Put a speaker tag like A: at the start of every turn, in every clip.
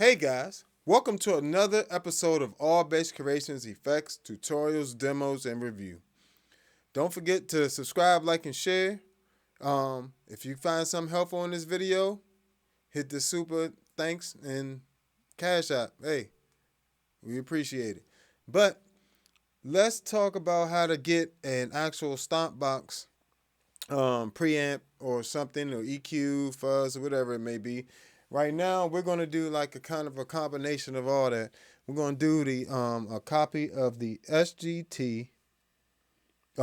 A: Hey guys, welcome to another episode of All Bass Creations Effects, Tutorials, Demos, and Review. Don't forget to subscribe, like, and share. If you find something helpful in this video, hit the super thanks and cash app. Hey, we appreciate it. But let's talk about how to get an actual stomp box preamp or something, or EQ, fuzz, or whatever it may be. Right now, we're going to do like a kind of a combination of all that. We're going to do the a copy of the SGT DI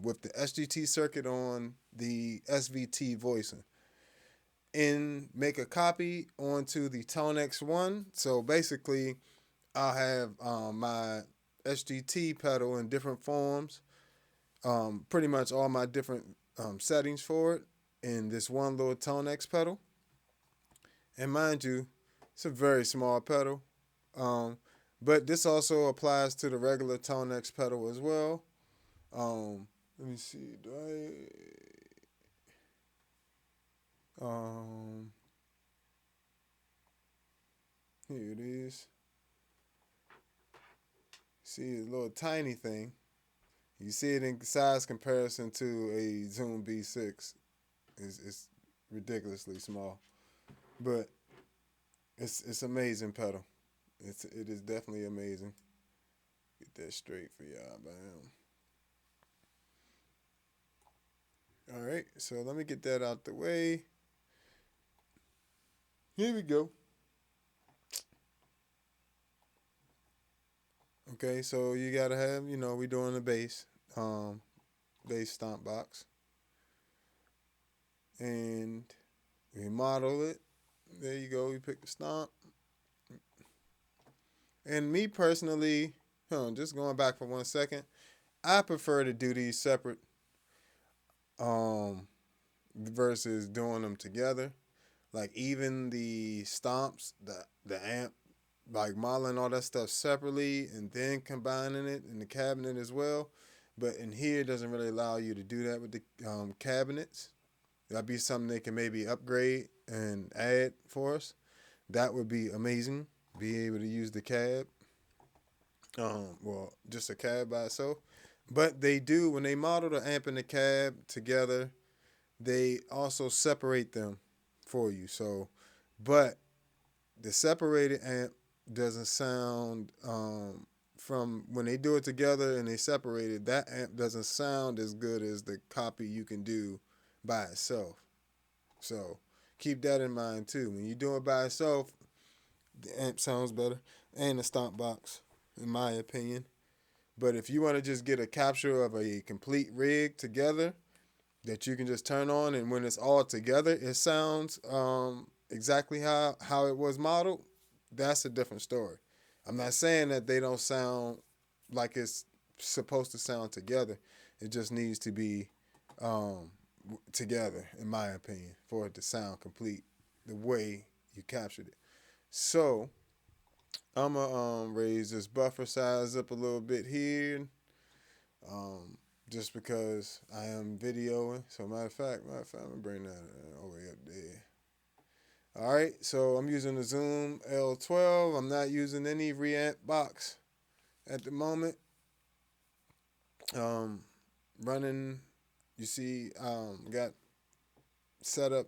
A: with the SGT circuit on the SVT voicing, and make a copy onto the Tonex One. So basically, I'll have my SGT pedal in different forms, pretty much all my different settings for it in this one little Tonex pedal. And mind you, it's a very small pedal, um, but this also applies to the regular Tonex pedal as well. Let me see, here it is. See a little tiny thing. You see it in size comparison to a Zoom B6. It's ridiculously small, but it's amazing pedal. It is definitely amazing. Get that straight for y'all, bam. All right, so let me get that out the way. Here we go. Okay, so you gotta have, we doing the bass stomp box, and we model it. There you go. We pick the stomp, and me personally, just going back for 1 second, I prefer to do these separate, um, versus doing them together. Like even the stomps, the amp, like modeling all that stuff separately and then combining it in the cabinet as well. But in here, it doesn't really allow you to do that with the cabinets. That'd be something they can maybe upgrade and add for us. That would be amazing. Be able to use the cab. Well, just a cab by itself. But they do, when they model the amp and the cab together, they also separate them for you. So, but the separated amp doesn't sound, from when they do it together and they separate it, that amp doesn't sound as good as the copy you can do by itself. So keep that in mind too. When you do it by itself, the amp sounds better, and the stomp box, in my opinion. But if you want to just get a capture of a complete rig together that you can just turn on, and when it's all together, it sounds exactly how it was modeled, that's a different story. I'm not saying that they don't sound like it's supposed to sound together. It just needs to be um, together, in my opinion, for it to sound complete the way you captured it. So I'm gonna raise this buffer size up a little bit here, just because I am videoing. So matter of fact, I'm gonna bring that all the way up there. All right, so I'm using the Zoom L12. I'm not using any reamp box at the moment. Um, Running, you see, got set up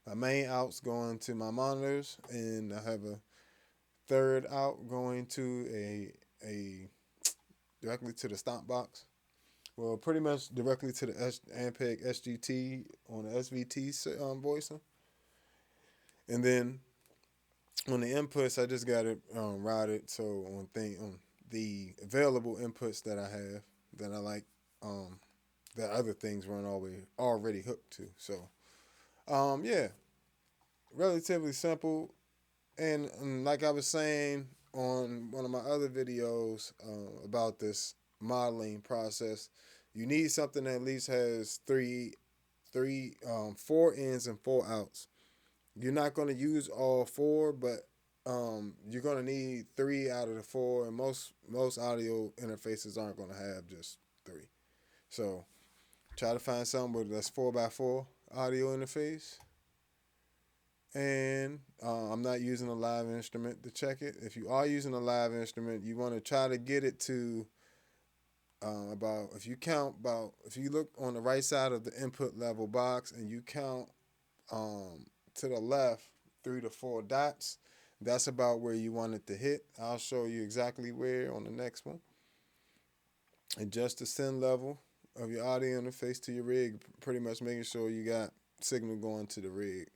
A: my main outs going to my monitors, and I have a third out going to a directly to the stomp box. Well, pretty much directly to the ampeg SGT on the SVT voicing, and then on the inputs, I just got it routed. So on the available inputs that I have that I like, that other things weren't already hooked to. So yeah, relatively simple. And like I was saying on one of my other videos about this modeling process, you need something that at least has four ins and four outs. You're not going to use all four, but you're going to need three out of the four, and most audio interfaces aren't going to have just three. So try to find something that's 4x4 audio interface. and I'm not using a live instrument to check it. If you are using a live instrument, you want to try to get it to about, if you look on the right side of the input level box and you count to the left 3 to 4 dots, that's about where you want it to hit. I'll show you exactly where on the next one. Adjust the send level of your audio interface to your rig, pretty much making sure you got signal going to the rig,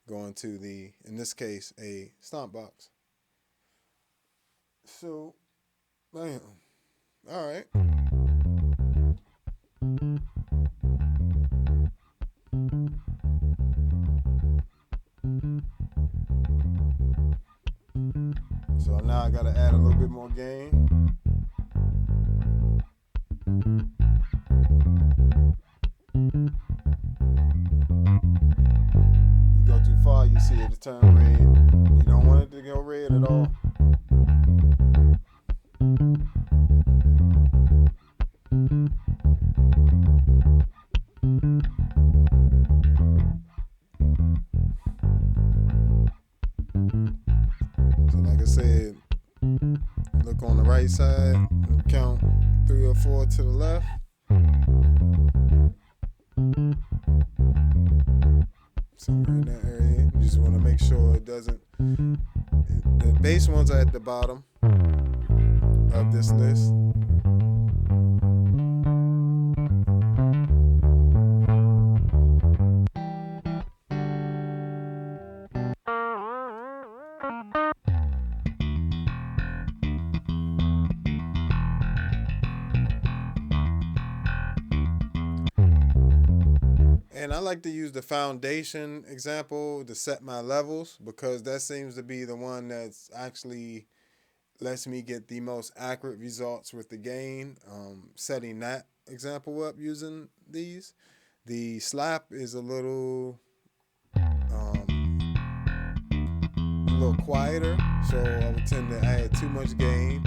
A: going to the, in this case, a stomp box. So, bam. All right. So now I gotta add a little bit more gain. You go too far, you see it turn red. You don't want it to go red at all. So like I said, look on the right side and count 3 or 4 to the left. Somewhere in that area. You just want to make sure it doesn't. The bass ones are at the bottom of this list. And I like to use the foundation example to set my levels, because that seems to be the one that's actually lets me get the most accurate results with the gain. Setting that example up using these. The slap is a little quieter, so I would tend to add too much gain.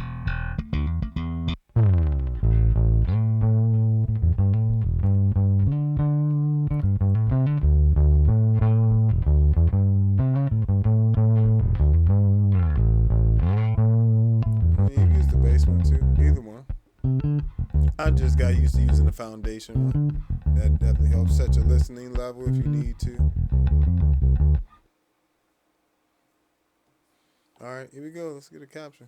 A: I just got used to using the foundation one. That definitely helps set your listening level if you need to. All right, here we go. Let's get a capture.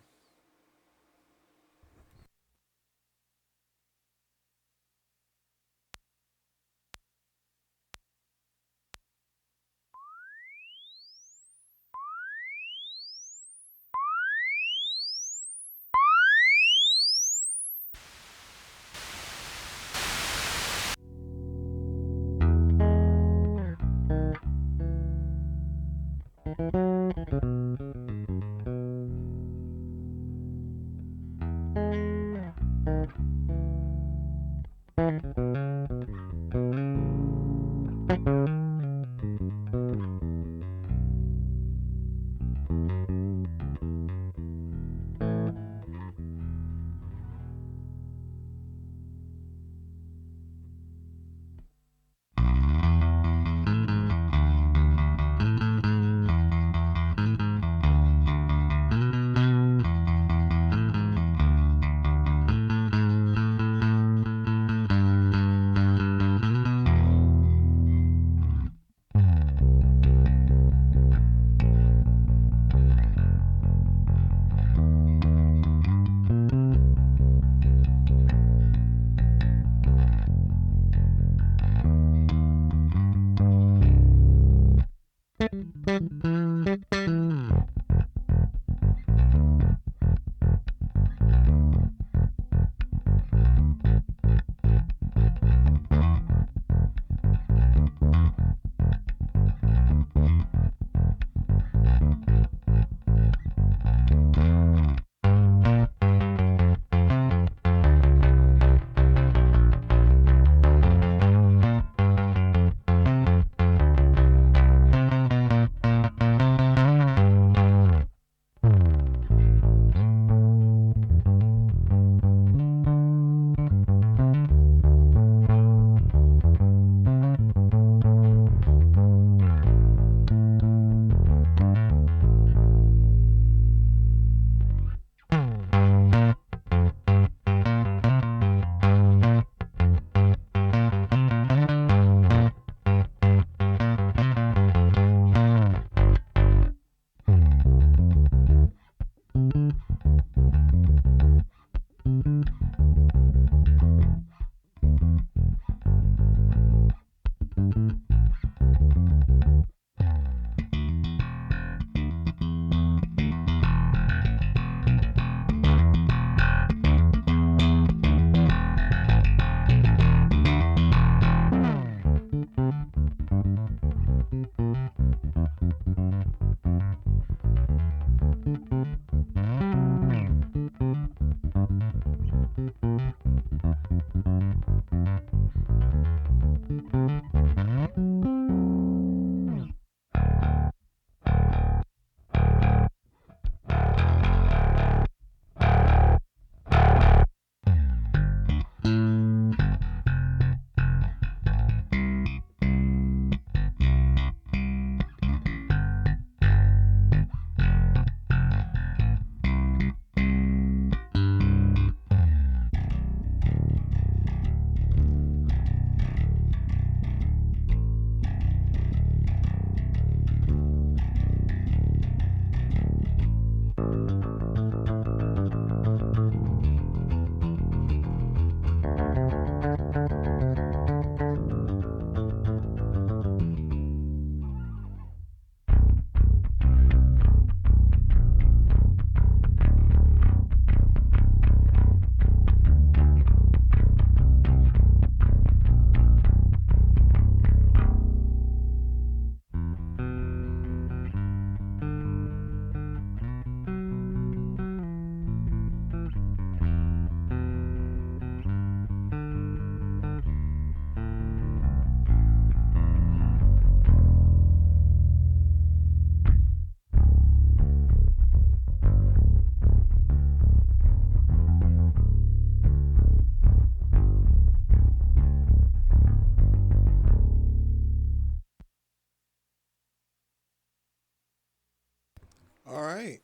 A: right.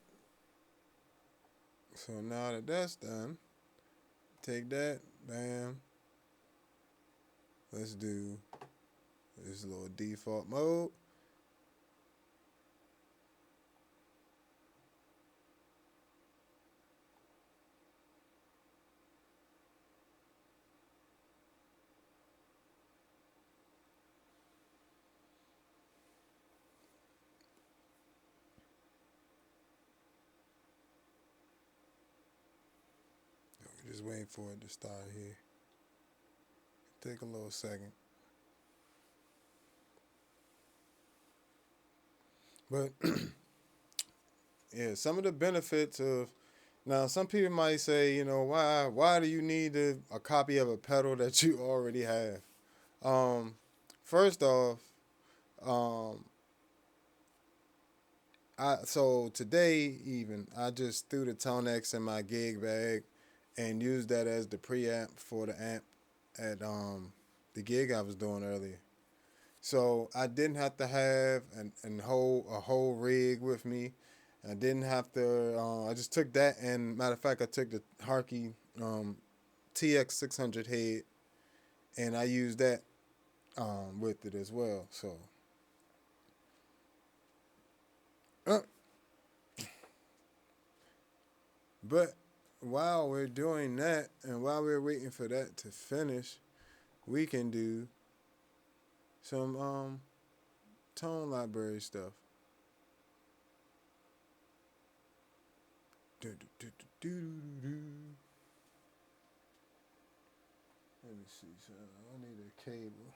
A: So now that that's done, take that, bam. Let's do this little default mode. We're just waiting for it to start here. Take a little second. But yeah, some of the benefits of now some people might say, why do you need a copy of a pedal that you already have? First off, um, so today even I just threw the Tonex in my gig bag and used that as the preamp for the amp at the gig I was doing earlier. So I didn't have to have a whole rig with me. I didn't have to. I just took that, and matter of fact, I took the Harkey TX 600 head, and I used that with it as well. So, uh, but while we're doing that, and while we're waiting for that to finish, we can do some tone library stuff. Do, do, do, do, do, do. Let me see. So I need a cable.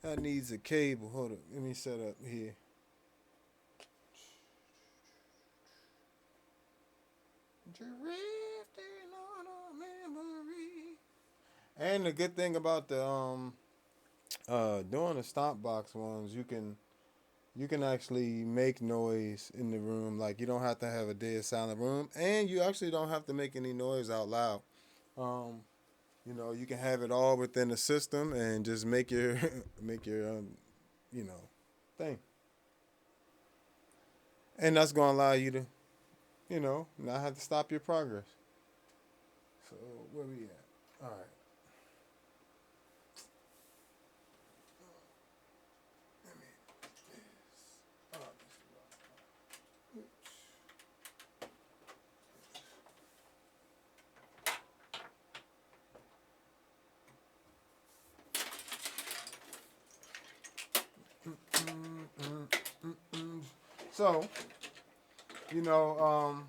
A: That needs a cable. Hold up. Let me set up here. Drifting on a memory. And the good thing about the doing the Stomp box ones, you can actually make noise in the room. Like you don't have to have a dead silent room, and you actually don't have to make any noise out loud. Um, you can have it all within the system and just make your make your you know thing, and that's gonna allow you to not have to stop your progress. So where we at? All right. So, you know,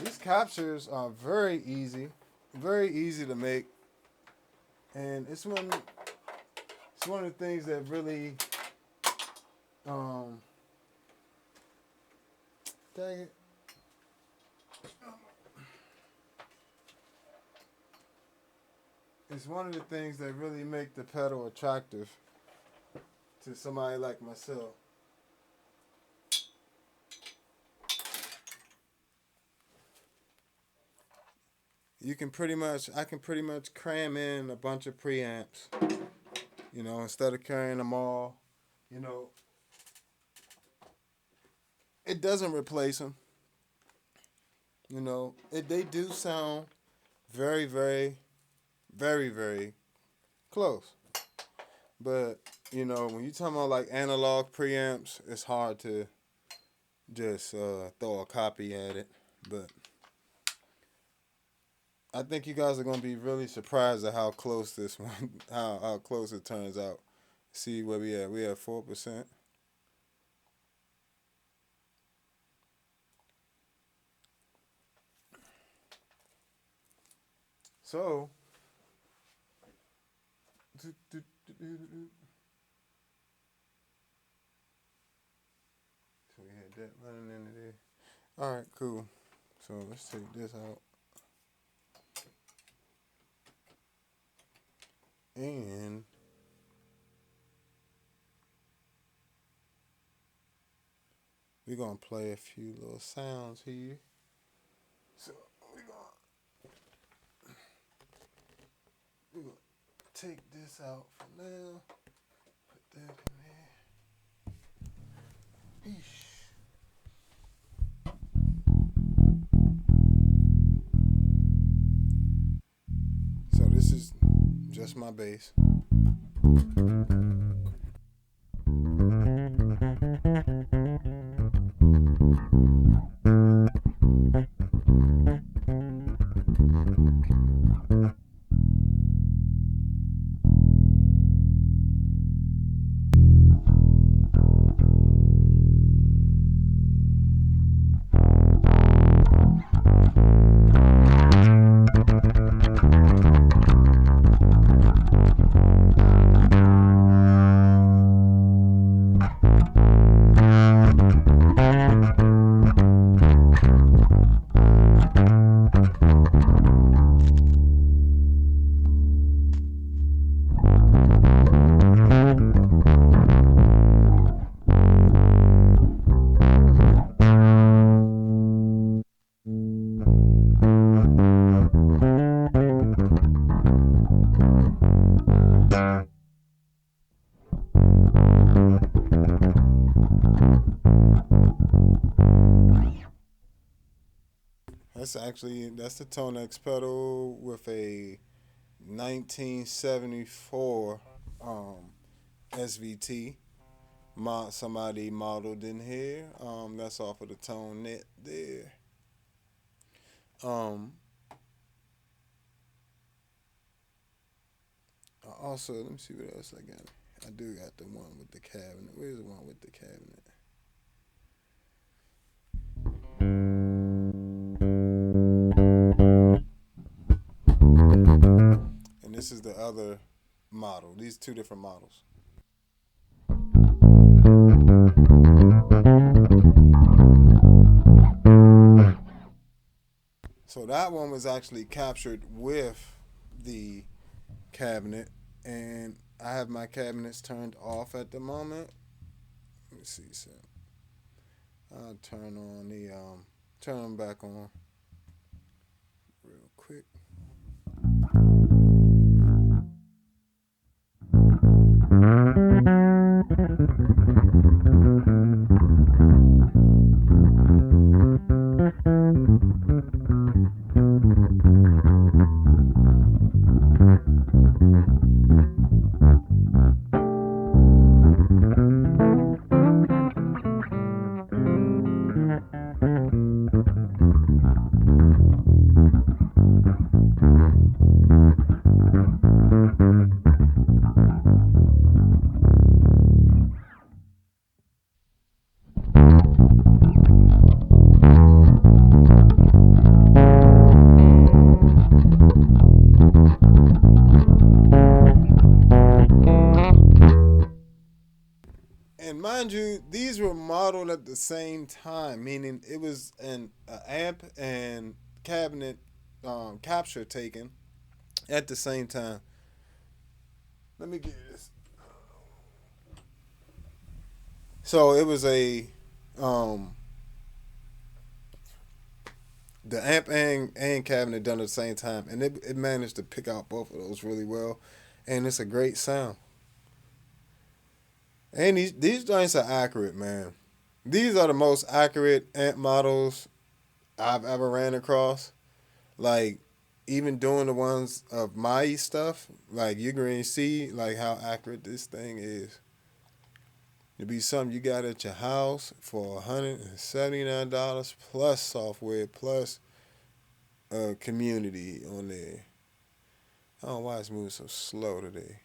A: these captures are very easy to make, and it's one of the things that really, um, dang it, it's one of the things that really make the pedal attractive to somebody like myself. I can pretty much cram in a bunch of preamps, instead of carrying them all. You know, it doesn't replace them. They do sound very, very, very, very close. But, when you talking about like analog preamps, it's hard to just throw a copy at it. But I think you guys are going to be really surprised at how close this one, how close it turns out. See where we at? We at 4%. So, so we had that running into there. All right, cool. So let's take this out. And we're going to play a few little sounds here. So we're gonna take this out for now. Put that in there. Eesh. That's my bass. That's the Tonex pedal with a 1974 SVT. Somebody modeled in here. That's off of the Tone Net there. Um, Also, let me see what else I got. I do got the one with the cabinet. Where's the one with the cabinet? And this is the other model. These two different models. So that one was actually captured with the cabinet, and I have my cabinets turned off at the moment. Let me see, so I'll turn them back on real quick. And mind you, these were modeled at the same time, meaning it was an amp and cabinet capture taken at the same time. Let me get this. So it was the amp and cabinet done at the same time, and it managed to pick out both of those really well, and it's a great sound. And these joints are accurate, man. These are the most accurate amp models I've ever ran across. Like, even doing the ones of my stuff, like you're going to see like how accurate this thing is. It'd be something you got at your house for $179 plus software plus community on there. I don't know why it's moving so slow today.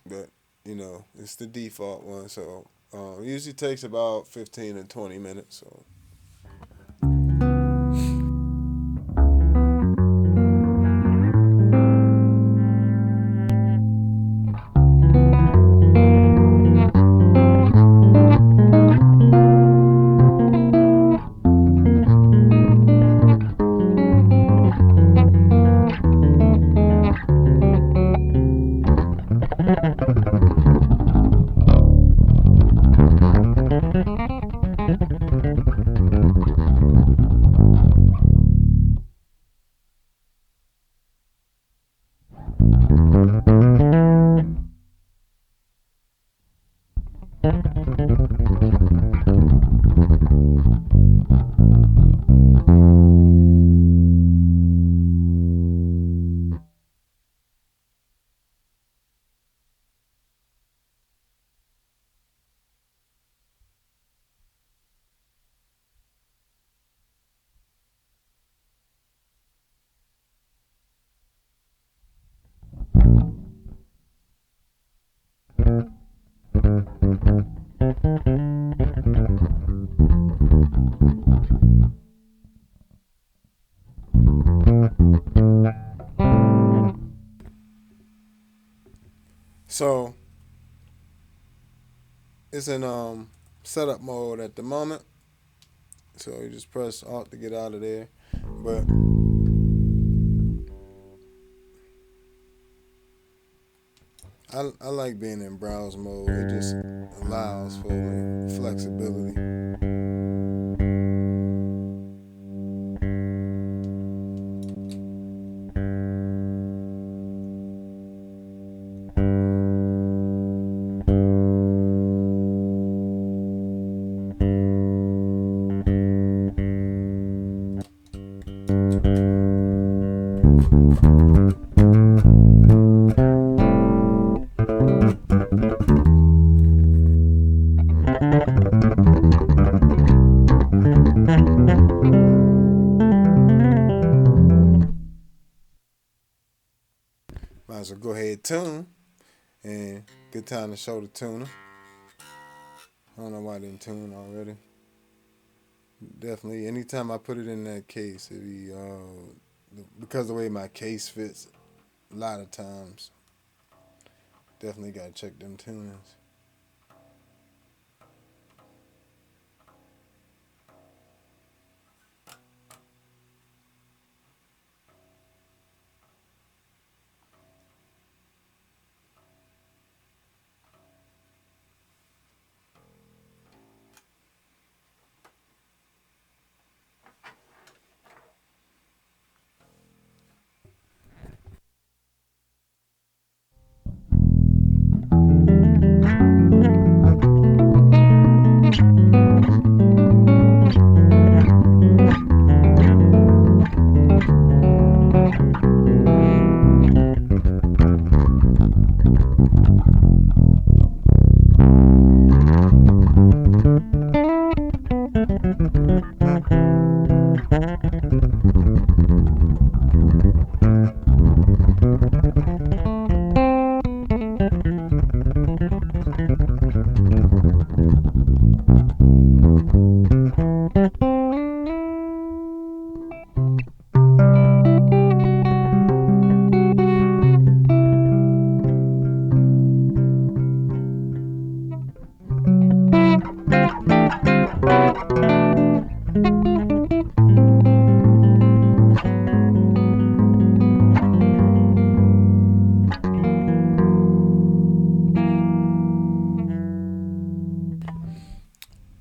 A: But, it's the default one, so it usually takes about 15 to 20 minutes. So. So it's in setup mode at the moment. So you just press Alt to get out of there. But I like being in browse mode. It just allows for flexibility. Might as well go ahead and tune. And good time to show the tuner. I don't know why I didn't tune already. Definitely, anytime I put it in that case, it be because of the way my case fits. A lot of times, definitely gotta check them tunings.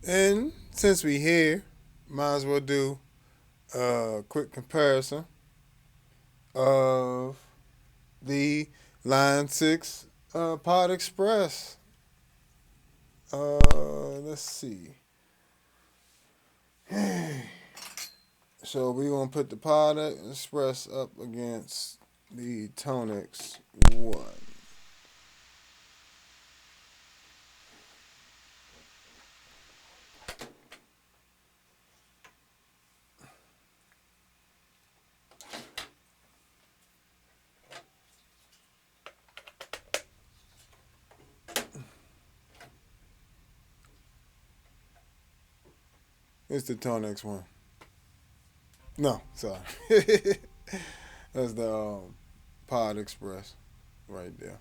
A: And since we here, might as well do a quick comparison of the Line 6 Pod Express. Let's see. So we're going to put the Pod Express up against the Tonex One. It's the Tonex One. No, sorry. That's the Pod Express right there.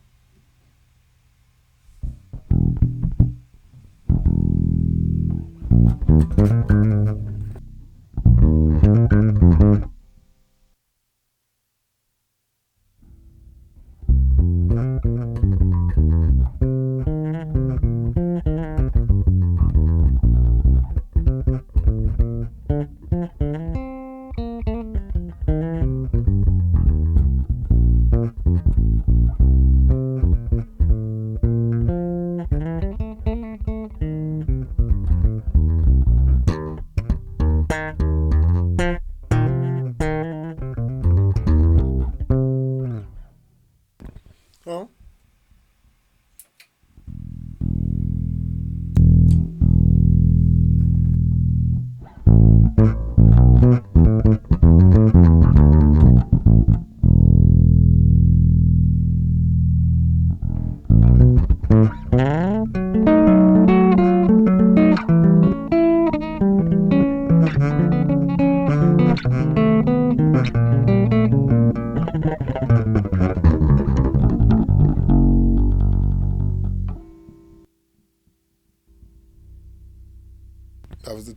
A: Oh.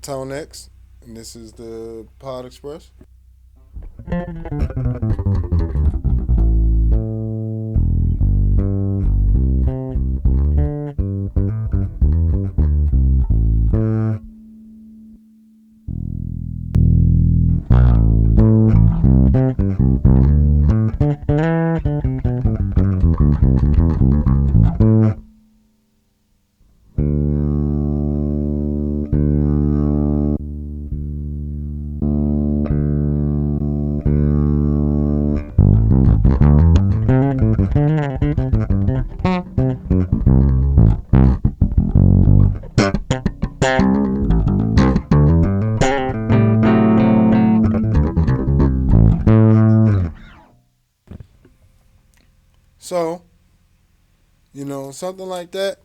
A: Tonex, and this is the Pod Express. So, something like that.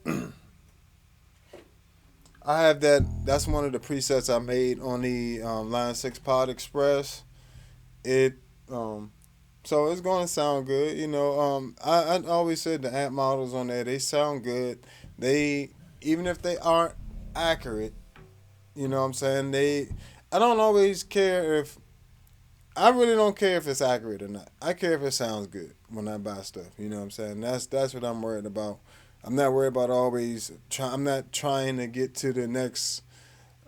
A: I have that. That's one of the presets I made on the Line 6 Pod Express. It so it's going to sound good. I always said the amp models on there, they sound good. They, even if they aren't accurate, what I'm saying, I don't always care if I really don't care if it's accurate or not. I care if it sounds good when I buy stuff. You know what I'm saying? That's what I'm worried about. I'm not worried about always I'm not trying to get to the next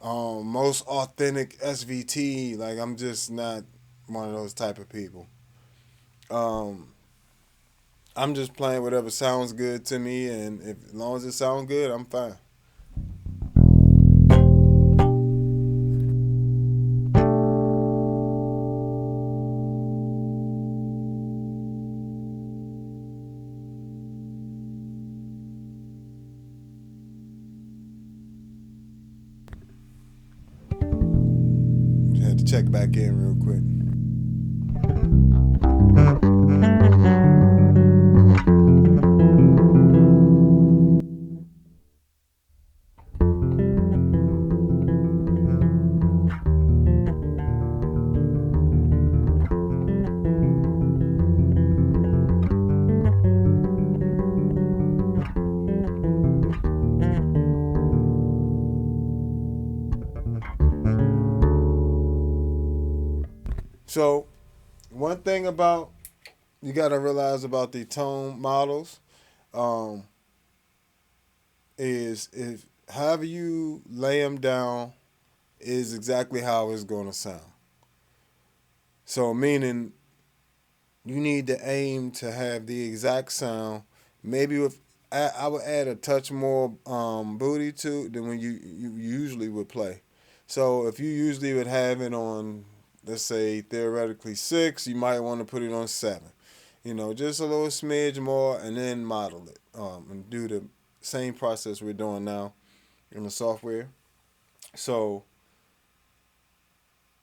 A: most authentic SVT. Like, I'm just not one of those type of people. Um, I'm just playing whatever sounds good to me, and if as long as it sounds good, I'm fine. Just had to check back in real quick. So, one thing about you got to realize about the tone models um, is if however you lay them down is exactly how it's going to sound. So, meaning you need to aim to have the exact sound. Maybe with I would add a touch more booty to than when you usually would play. So if you usually would have it on, let's say theoretically 6, you might want to put it on 7. Just a little smidge more, and then model it and do the same process we're doing now in the software. So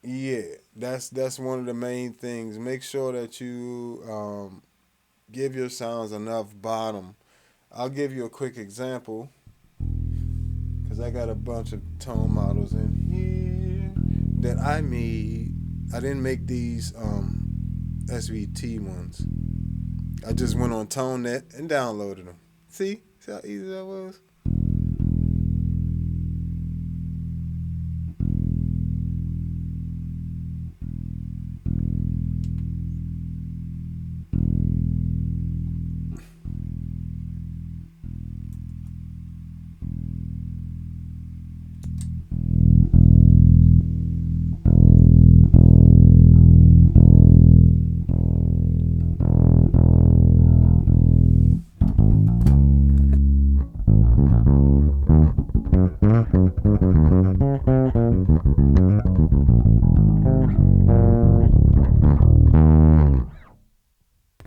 A: yeah, that's one of the main things. Make sure that you give your sounds enough bottom. I'll give you a quick example because I got a bunch of tone models in here that I made. I didn't make these SVT ones. I just went on ToneNet and downloaded them. See how easy that was?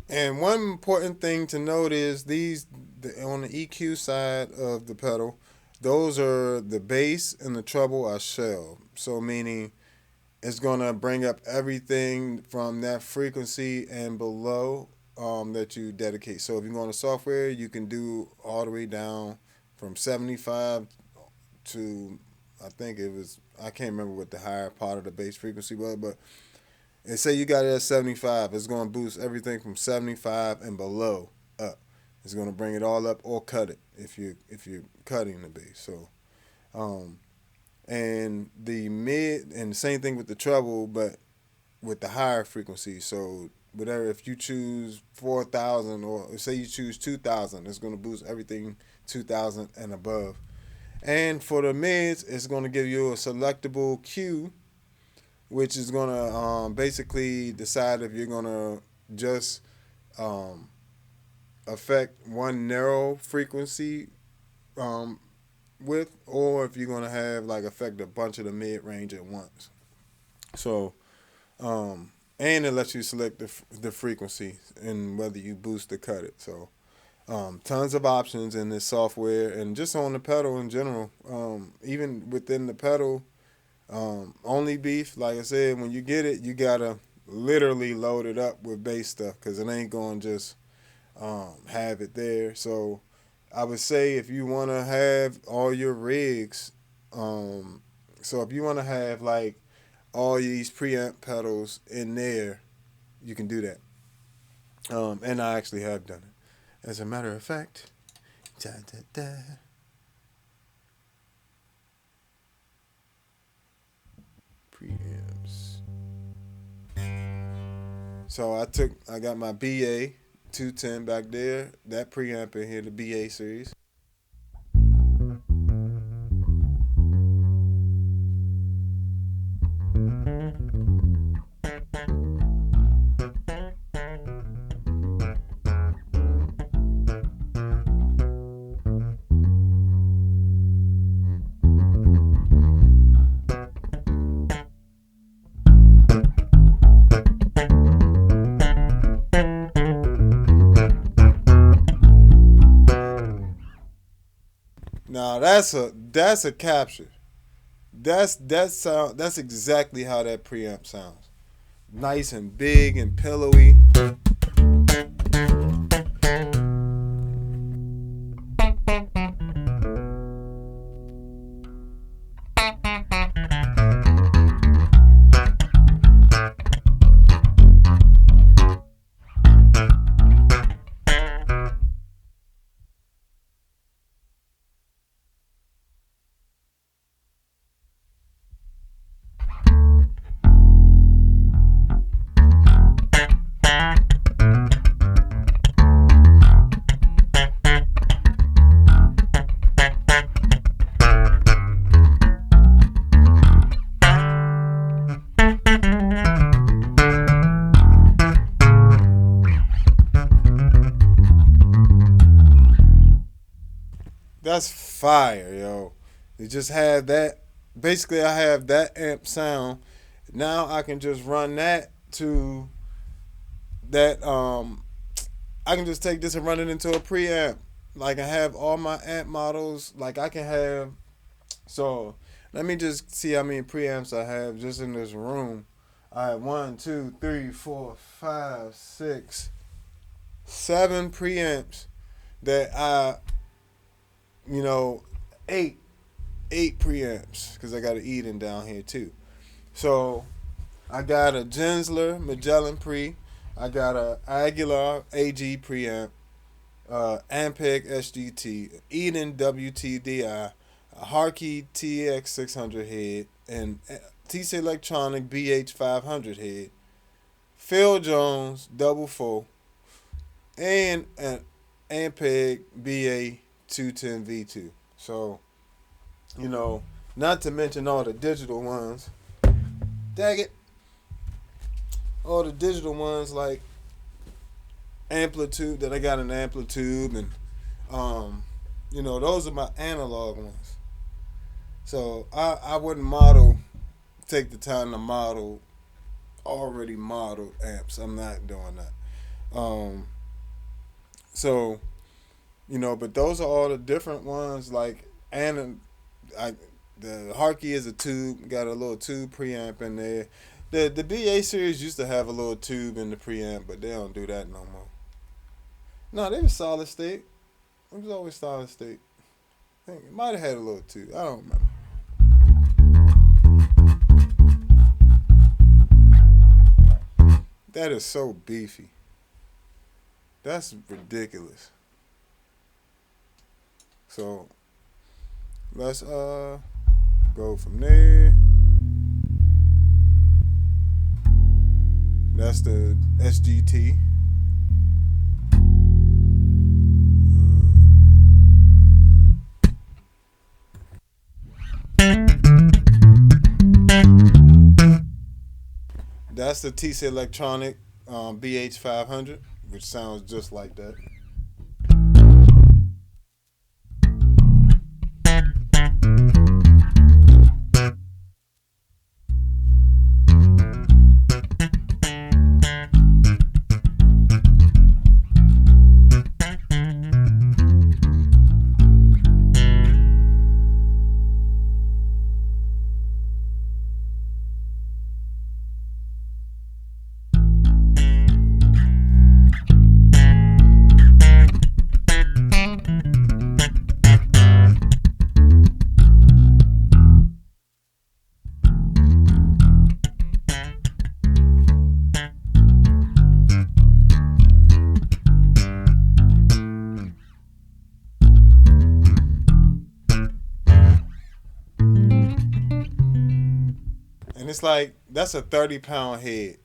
A: And one important thing to note is on the EQ side of the pedal, those are the bass and the treble are shell. So meaning it's gonna bring up everything from that frequency and below that you dedicate. So if you go on the software, you can do all the way down from 75 to, I think it was, I can't remember what the higher part of the bass frequency was, but and say you got it at 75, it's going to boost everything from 75 and below up. It's going to bring it all up or cut it if you're cutting the bass. So and the mid, and the same thing with the treble, but with the higher frequency. So whatever, if you choose 4,000 or say you choose 2,000, it's going to boost everything 2,000 and above. And for the mids, it's going to give you a selectable Q, which is going to basically decide if you're going to just um, affect one narrow frequency um, width, or if you're going to have like affect a bunch of the mid range at once. So, um, and it lets you select the frequency and whether you boost or cut it. So, tons of options in this software and just on the pedal in general. Even within the pedal, only beef, like I said, when you get it, you gotta literally load it up with bass stuff because it ain't gonna just have it there. So I would say if you want to have all your rigs, um, so if you want to have like all these preamp pedals in there, you can do that. And I actually have done it. As a matter of fact, da, da, da. Preamps. So I got my BA 210 back there. That preamp in here, the BA series. Now that's a capture. That's exactly how that preamp sounds. Nice and big and pillowy. That's fire, yo. You just have that. Basically, I have that amp sound. Now I can just run that to that. I can just take this and run it into a preamp. Like I have all my amp models. Like I can have. So let me just see how many preamps I have just in this room. I have 1, 2, 3, 4, 5, 6, 7 preamps that you know, eight eight preamps because I got an Eden down here too. So I got a Gensler Magellan pre. I got a Aguilar AG preamp, Ampeg SGT, Eden WTDI, a Harkey TX 600 head, and TC Electronic BH 500 head, Phil Jones double four, and an Ampeg BA 210 V2. So, you know, not to mention all the digital ones. Dag it. All the digital ones like Amplitude, that I got an Amplitude, and you know, those are my analog ones. So I wouldn't take the time to model already modeled amps. I'm not doing that. So, you know, but those are all the different ones. Like, and the Harkey is a tube, got a little tube preamp in there. The BA series used to have a little tube in the preamp, but they don't do that no more. No, they was solid state. It was always solid state. I think it might have had a little tube. I don't remember. That is so beefy. That's ridiculous. So let's Go from there. That's the SGT. That's the TC Electronic BH500, which sounds just like that. And it's like that's a 30-pound head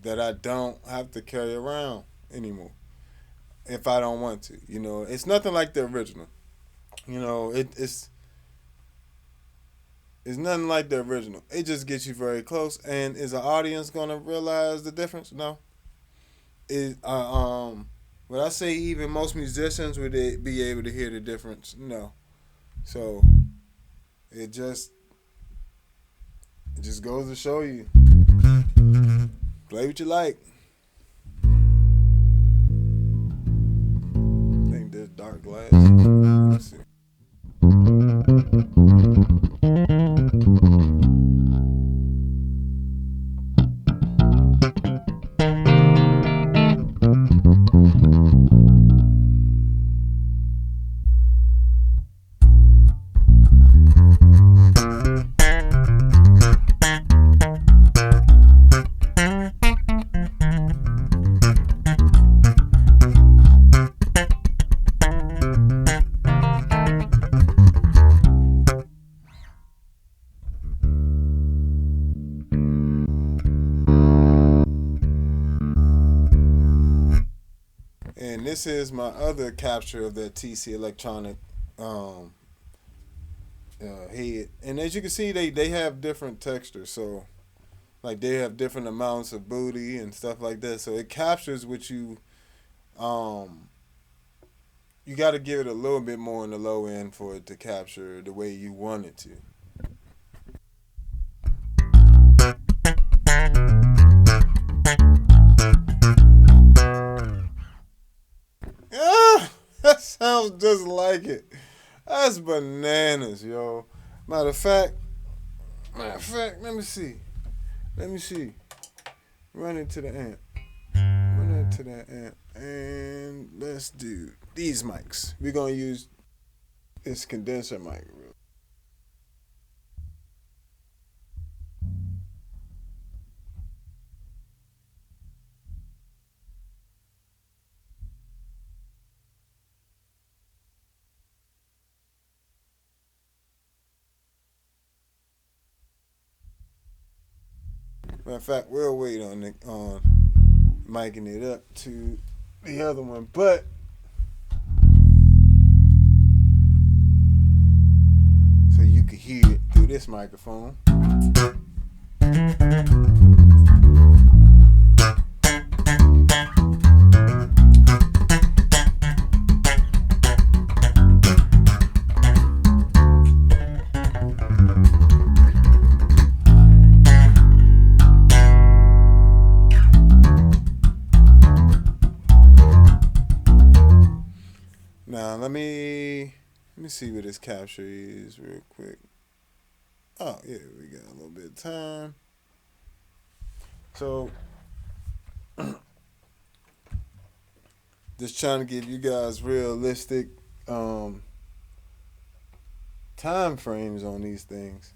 A: that I don't have to carry around anymore if I don't want to. It's nothing like the original. It's nothing like the original. It just gets you very close. And is the audience gonna realize the difference? No. Is would I say even most musicians would they be able to hear the difference? No. So it just it just goes to show you. Play what you like. I think there's dark glass. Let's see. And this is my other capture of that TC Electronic um, head. And as you can see, they have different textures. So, like, they have different amounts of booty and stuff like that. So, it captures what um, you got to give it a little bit more in the low end for it to capture the way you want it to. Ah, that sounds just like it. That's bananas, yo. Matter of fact, let me see. Let me see. Run into the amp. Run into that amp. And let's do these mics. We're going to use this condenser mic. Matter of fact, we'll wait on miking it up to the other one. But so you can hear it through this microphone. Now let me see what this capture is real quick. Oh yeah, we got a little bit of time. So just trying to give you guys realistic time frames on these things.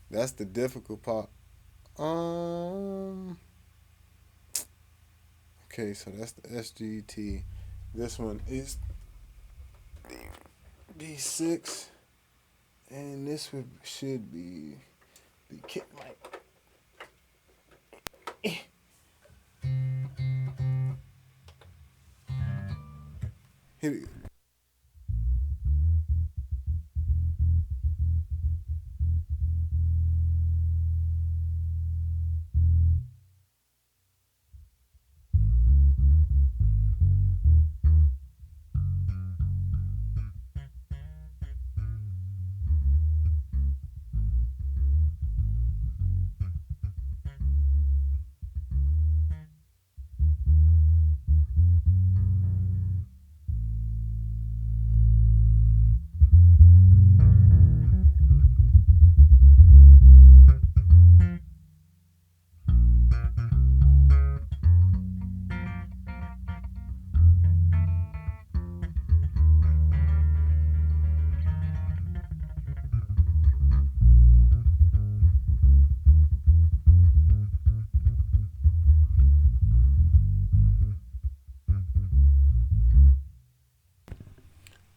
A: That's the difficult part. Okay, so that's the SGT. This one is B6, And this should be the kick mic. Here we go.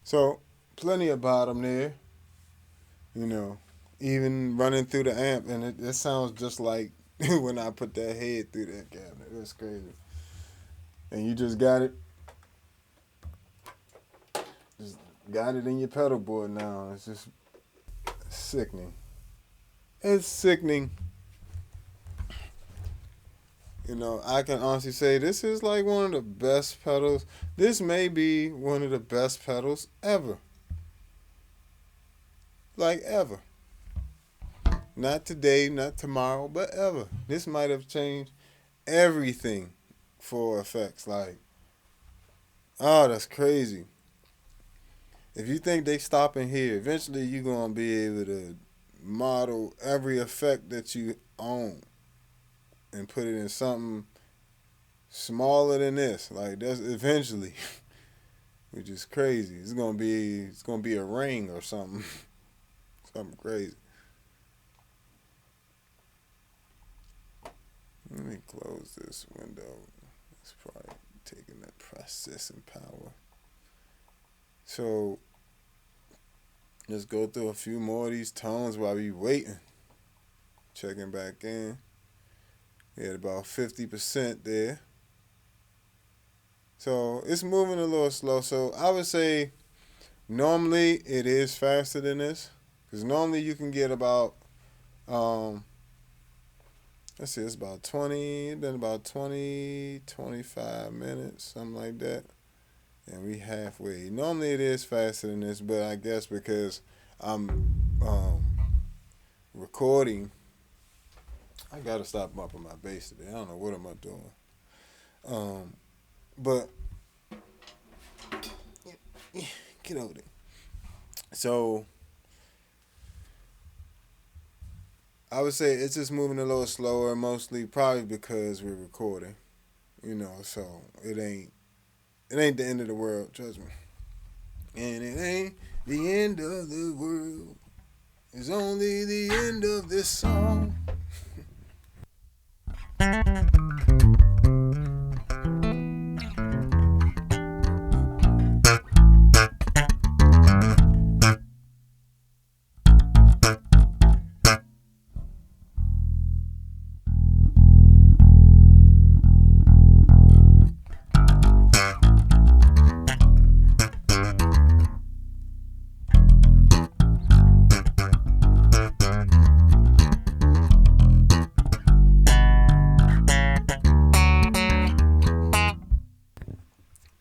A: So plenty of bottom there, you know, even running through the amp, and it sounds just like when I put that head through that cabinet. That's crazy. And you just got it in your pedal board now. It's just sickening. It's sickening. You know, I can honestly say this is like one of the best pedals. This may be one of the best pedals ever. Like ever. Not today, not tomorrow, but ever. This might have changed everything for effects. Like, oh, that's crazy. If you think they stopping here, eventually you're going to be able to model every effect that you own and put it in something smaller than this. Like, that's eventually, which is crazy. It's gonna be a ring or something. Something crazy. Let me close this window. It's probably taking that processing power. So let's go through a few more of these tones while we waiting. Checking back in. We had about 50% there. So it's moving a little slow. So I would say normally it is faster than this. Because normally you can get about, let's see, it's about 20, been about 20, 25 minutes, something like that. And we halfway. Normally it is faster than this, but I guess because I'm recording, I gotta stop bumping my bass today. I don't know what am I doing. But get over there. So I would say it's just moving a little slower, mostly probably because we're recording. You know, so it ain't the end of the world, trust me. And it ain't the end of the world. It's only the end of this song.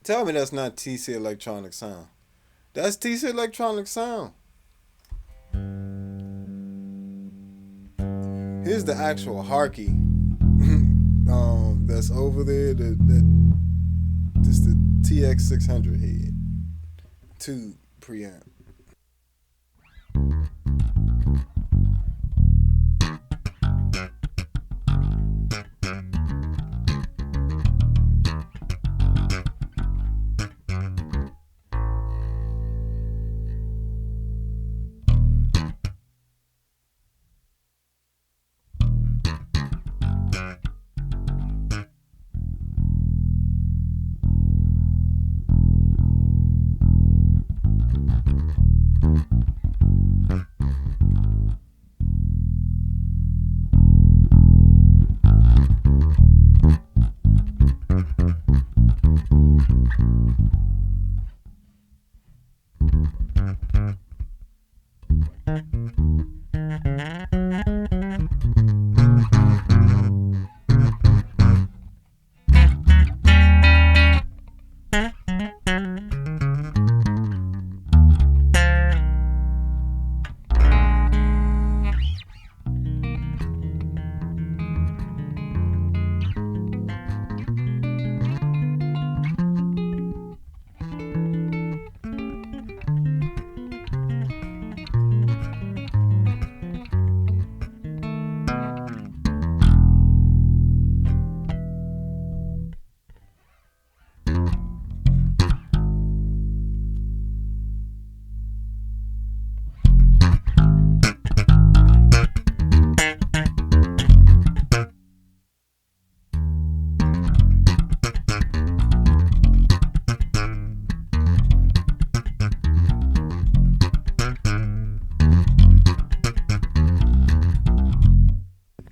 A: Tell me that's not TC Electronic Sound. That's TC Electronic Sound. Here's the actual Harkey that's over there. Just the TX600 head. 2 preamp.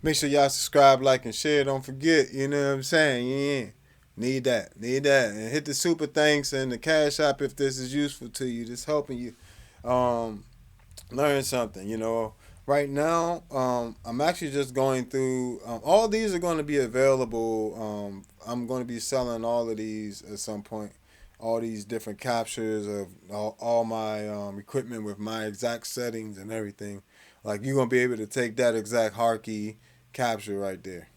A: Make sure y'all subscribe, like, and share. Don't forget, you know what I'm saying? Yeah. Need that. Need that. And hit the super thanks and the cash app if this is useful to you. Just helping you um, learn something, you know. Right now, I'm actually just going through. All these are going to be available. I'm going to be selling all of these at some point. All these different captures of all my equipment with my exact settings and everything. Like you're gonna be able to take that exact Harkey capture right there.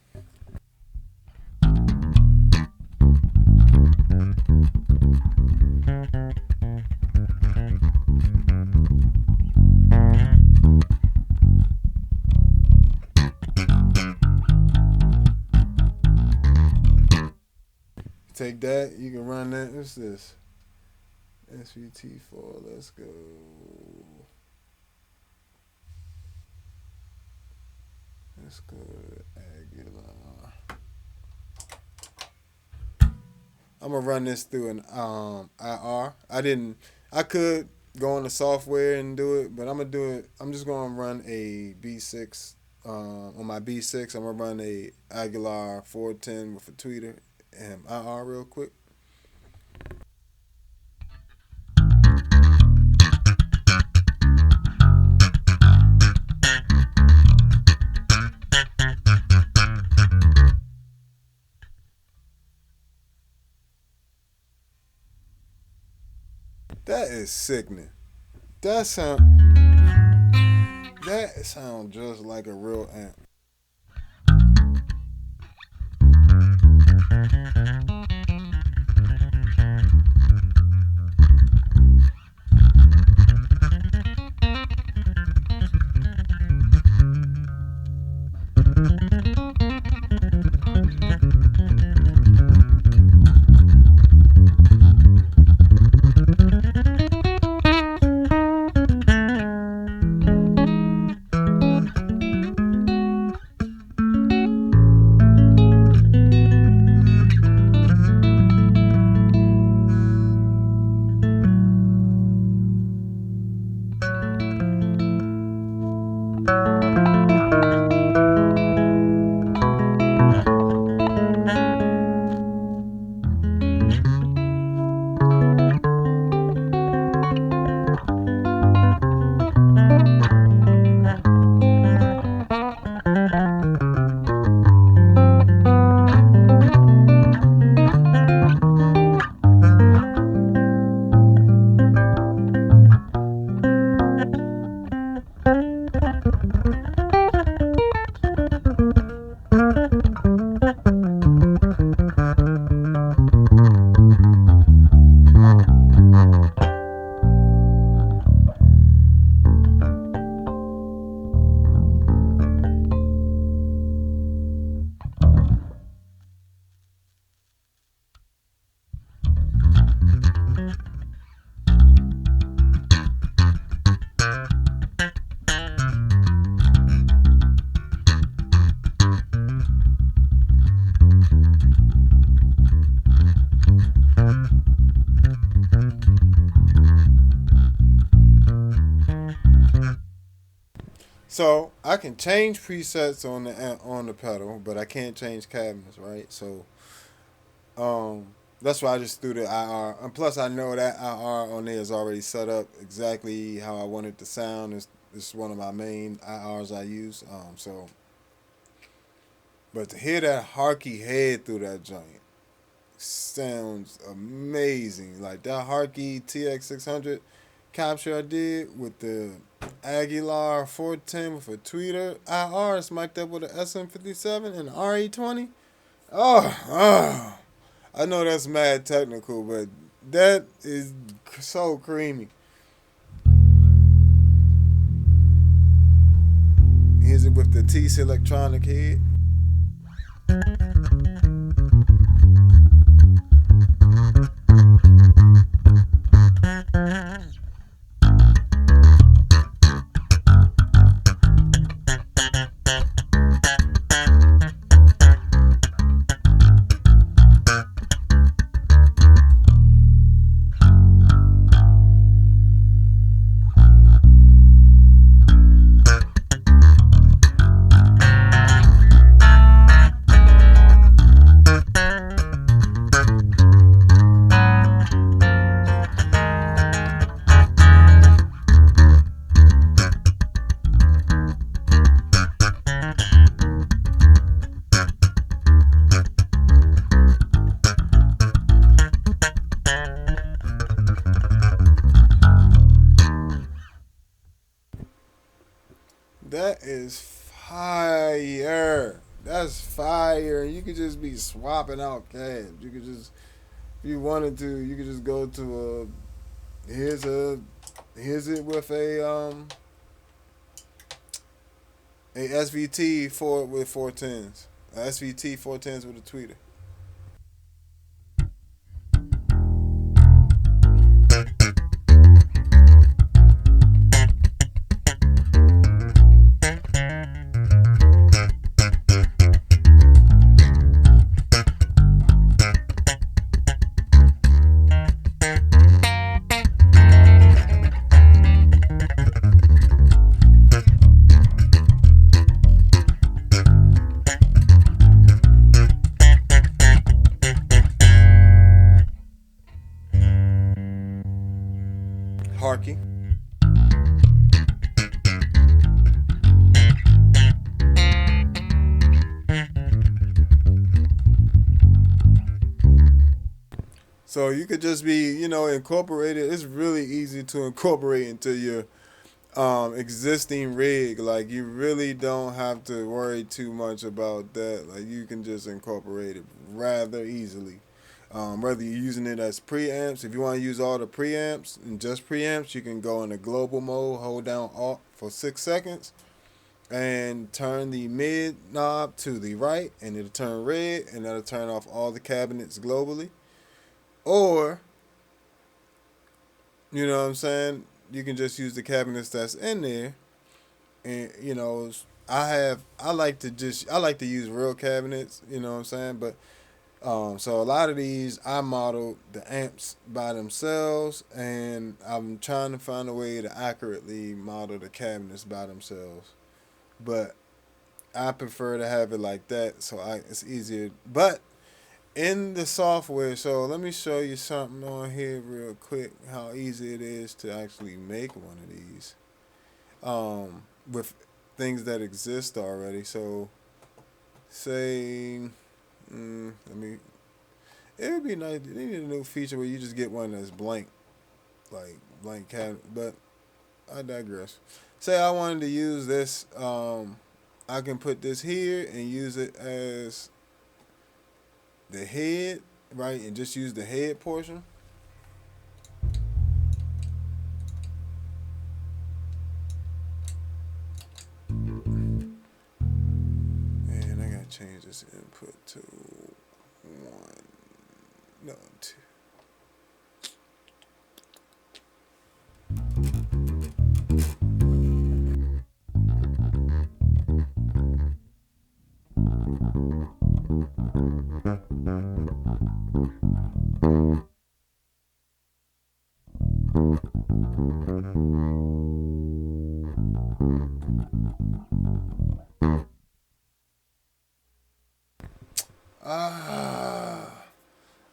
A: Take that, you can run that. What's this? SVT4. Let's go. Let's go to Aguilar. I'm gonna run this through an IR. I didn't. I could go on the software and do it, but I'm gonna do it. I'm just gonna run a B6 on my B6. I'm gonna run a Aguilar 410 with a tweeter and IR real quick. That is sickening. That sound that sound just like a real amp. So I can change presets on the pedal, but I can't change cabinets, right? So That's why I just threw the IR. And plus, I know that IR on there is already set up exactly how I want it to sound. It's one of my main IRs I use. But to hear that Harkey head through that joint sounds amazing. Like that Harkey TX600 capture I did with the Aguilar 410 with a tweeter IR mic'd up with an SM57 and an RE20. Oh, I know that's mad technical, but that is so creamy. Here's it with the TC electronic head. That is fire. That's fire. You could just be swapping out cabs. You could just, if you wanted to, you could just go to a here's it with a SVT for with 410s. A SVT 410s with a tweeter. Harkey. So you could just be, incorporated. It's really easy to incorporate into your existing rig. Like you really don't have to worry too much about that. Like you can just incorporate it rather easily. Whether you're using it as preamps, if you want to use all the preamps and just preamps, you can go into global mode, hold down Alt for 6 seconds, and turn the mid knob to the right, and it'll turn red, and that'll turn off all the cabinets globally. Or, you know what I'm saying, you can just use the cabinets that's in there, and I like to use real cabinets, you know what I'm saying, but so a lot of these I modeled the amps by themselves, and I'm trying to find a way to accurately model the cabinets by themselves. But I prefer to have it like that, so it's easier. But in the software, so let me show you something on here real quick. How easy it is to actually make one of these with things that exist already. So say, let me. It would be nice. They need a new feature where you just get one that's blank, like blank cabinet. But I digress. Say I wanted to use this. I can put this here and use it as the head, right? And just use the head portion. And I gotta change this input to 1. No, 2.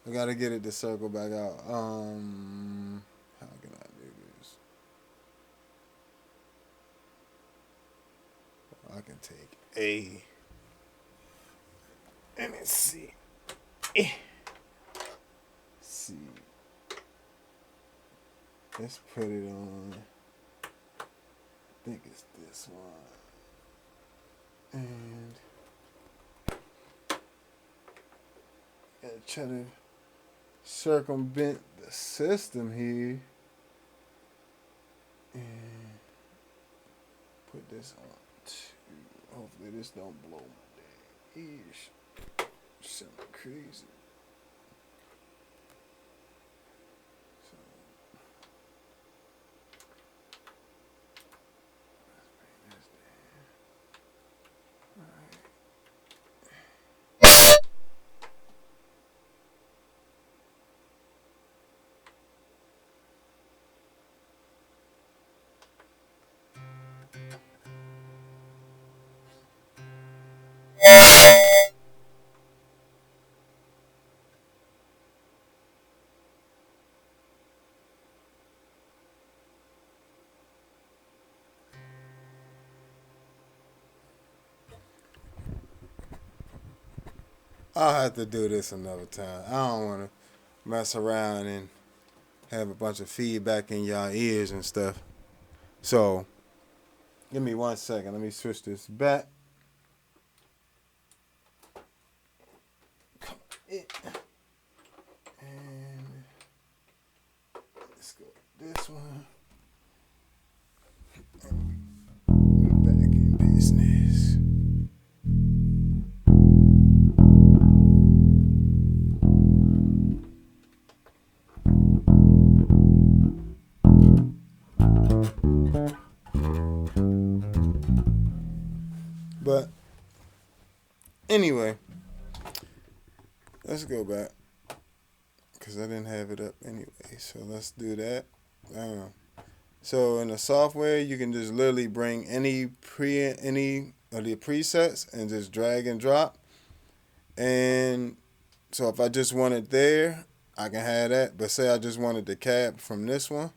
A: I gotta to get it to circle back out. How can I do this? I can take A. Let me see. See. Let's put it on. I think it's this one. And gotta try to circumvent the system here. And put this on too. Hopefully this don't blow my damn ears. Something crazy. I'll have to do this another time. I don't want to mess around and have a bunch of feedback in y'all ears and stuff. So, give me 1 second. Let me switch this back. And let's go with this one. We're back in business. But anyway, let's go back because I didn't have it up anyway. So let's do that. So in the software, you can just literally bring any of the presets and just drag and drop. And so if I just want it there, I can have that. But say I just wanted the cab from this one,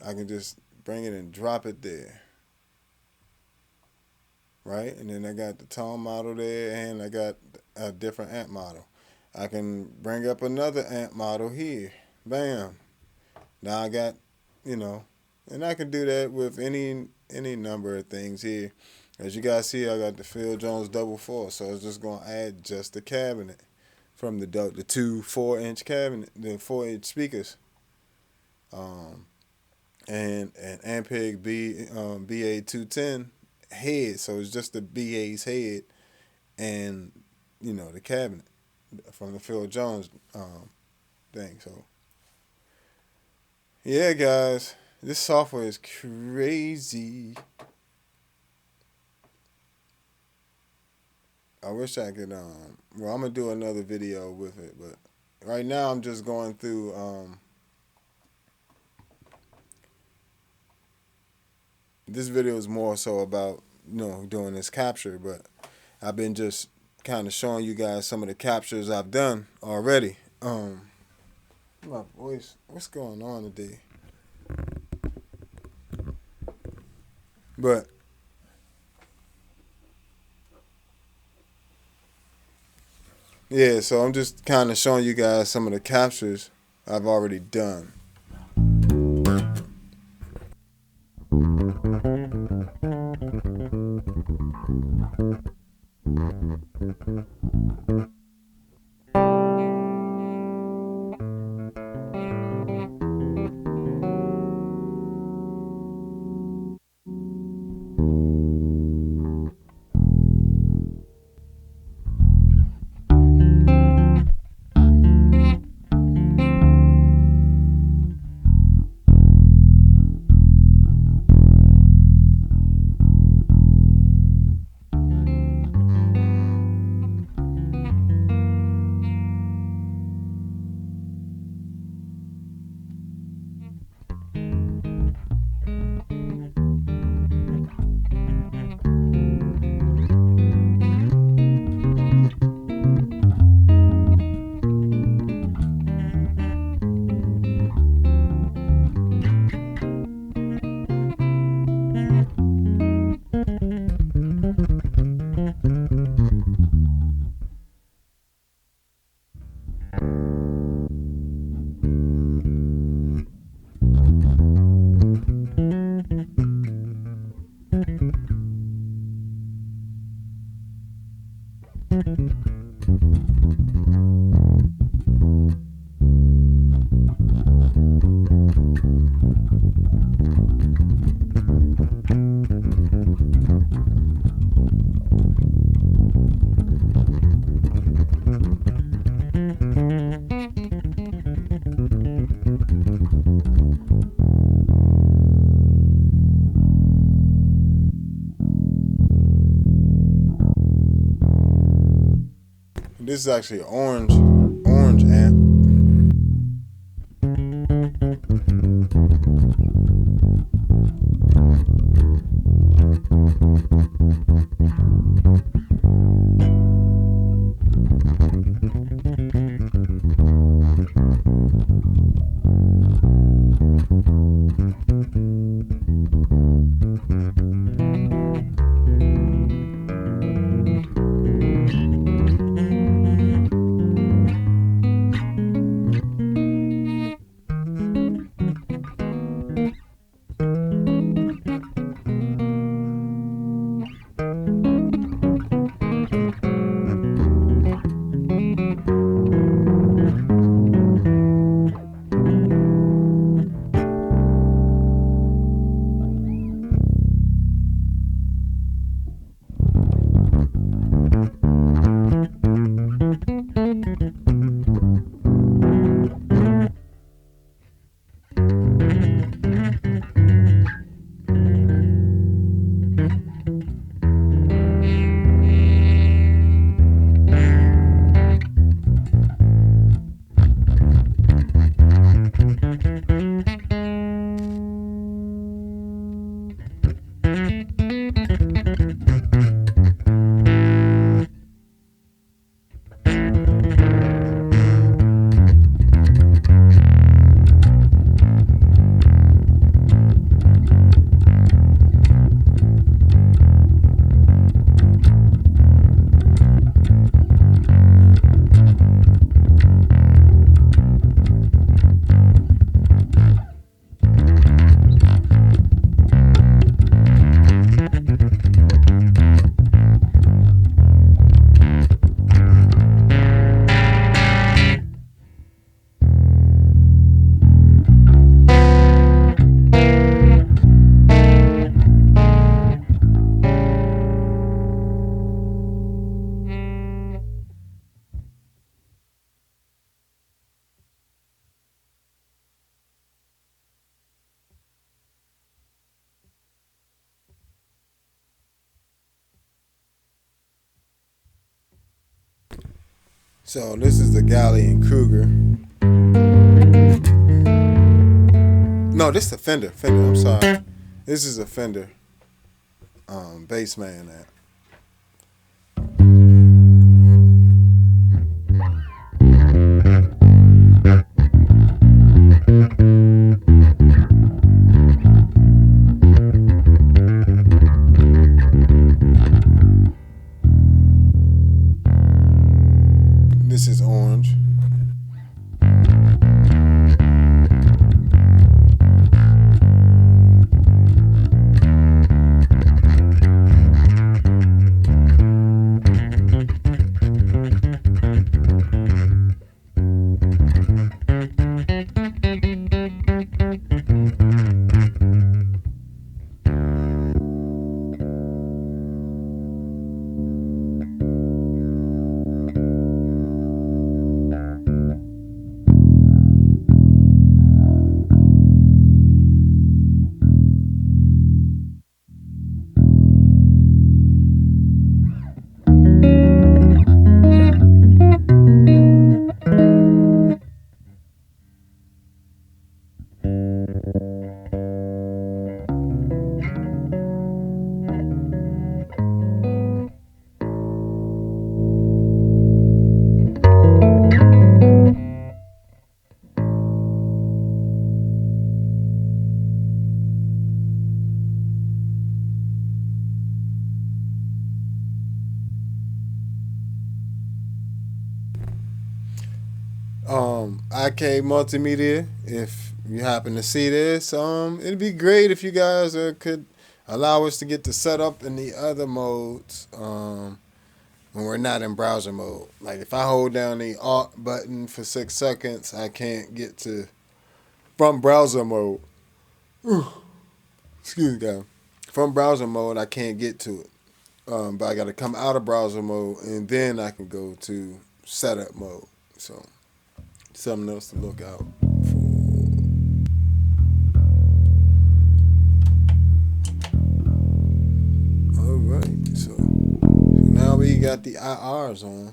A: I can just bring it and drop it there. Right? And then I got the tone model there, and I got a different amp model. I can bring up another amp model here. Bam. Now I got, and I can do that with any number of things here. As you guys see, I got the Phil Jones double 4, so it's just going to add just the cabinet from the two 4-inch cabinet, the 4-inch speakers. And an ampeg BA210 head, so it's just the BA's head and the cabinet from the Phil Jones thing. So yeah, guys, this software is crazy. I wish I could I'm gonna do another video with it, but right now I'm just going through this video is more so about doing this capture, but I've been just kind of showing you guys some of the captures I've done already. My voice, what's going on today? But yeah, so I'm just kind of showing you guys some of the captures I've already done. This is actually an orange amp. So this is the Galley and Kruger. No, this is a Fender. I'm sorry. This is a Fender Bassman amp. This is orange. IK Multimedia, if you happen to see this, it'd be great if you guys could allow us to get the setup in the other modes when we're not in browser mode. Like if I hold down the Alt button for 6 seconds, I can't get to from browser mode. Excuse me, guys. From browser mode, I can't get to it. But I got to come out of browser mode and then I can go to setup mode. So something else to look out for. All right, so now we got the IRs on.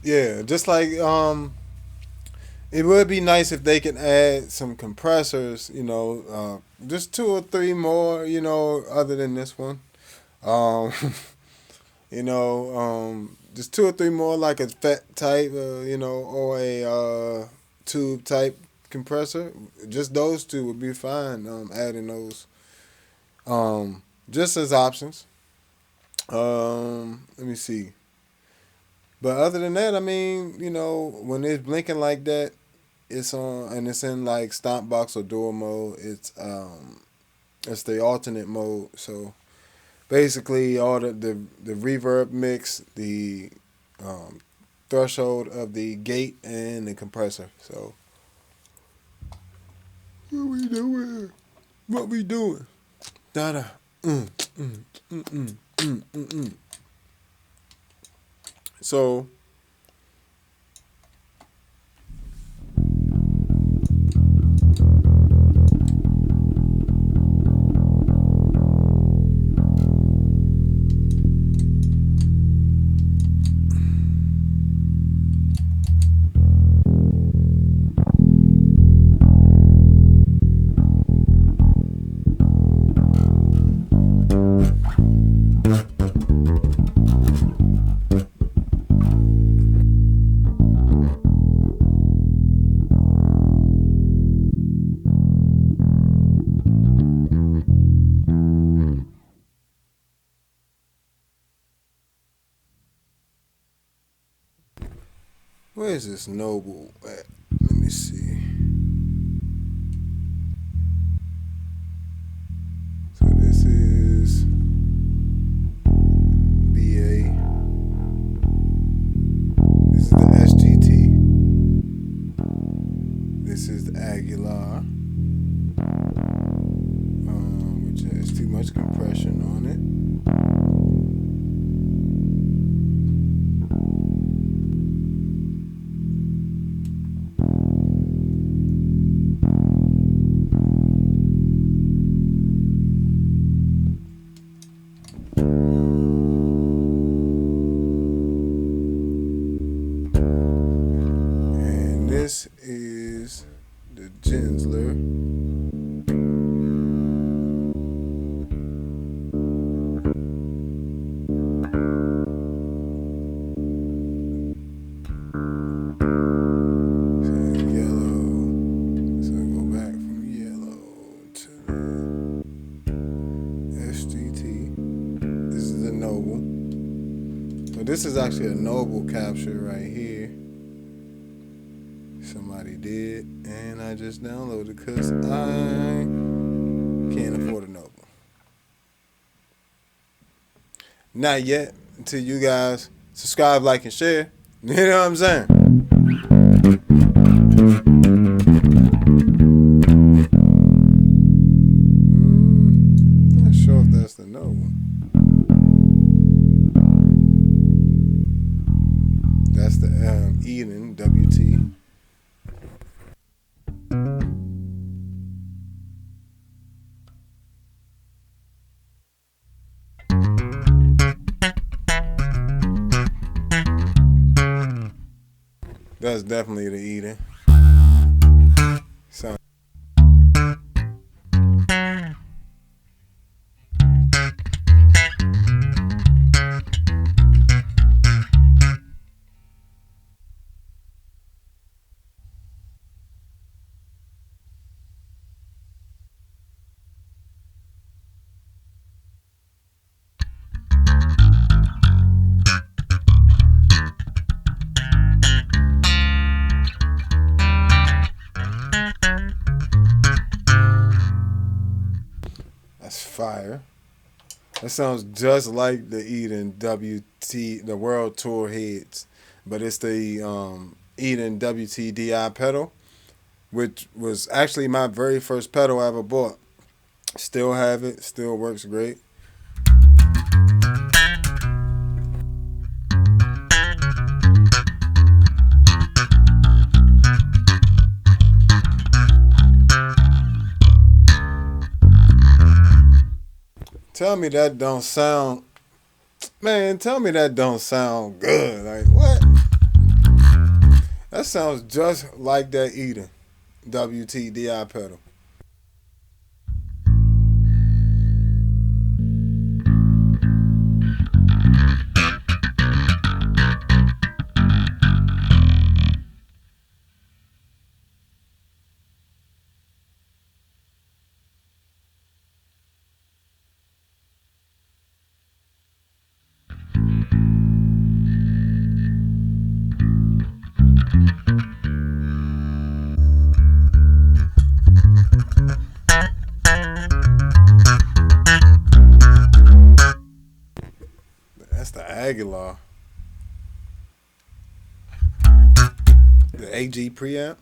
A: Yeah, just like it would be nice if they could add some compressors. Just two or three more. Other than this one. Um, just two or three more, like a fat type, or a tube type compressor. Just those two would be fine. Adding those, just as options. Let me see. But other than that, I mean, when it's blinking like that, it's on and it's in like stomp box or dual mode. It's the alternate mode. So basically, all the reverb mix, the um, threshold of the gate, and the compressor. So what we doing? What we doing? Da da. Mm, mm, mm, mm, mm, mm, mm. So where is this Noble at? Let me see. So this is BA. This is the SGT. This is the Aguilar, which has too much compression on it. And this is the Gensler. This is actually a Noble capture right here. Somebody did, and I just downloaded because I can't afford a Noble. Not yet, until you guys subscribe, like, and share. You know what I'm saying? Not sure if that's the Noble. That's the Eden WT. That's definitely the Eden. So that's fire. That sounds just like the Eden WT, the World Tour heads, but it's the Eden WTDI pedal, which was actually my very first pedal I ever bought. Still have it. Still works great. Tell me that don't sound, man. Tell me that don't sound good. Like what? That sounds just like that Eden WTDI pedal. That's the Aguilar, the AG preamp.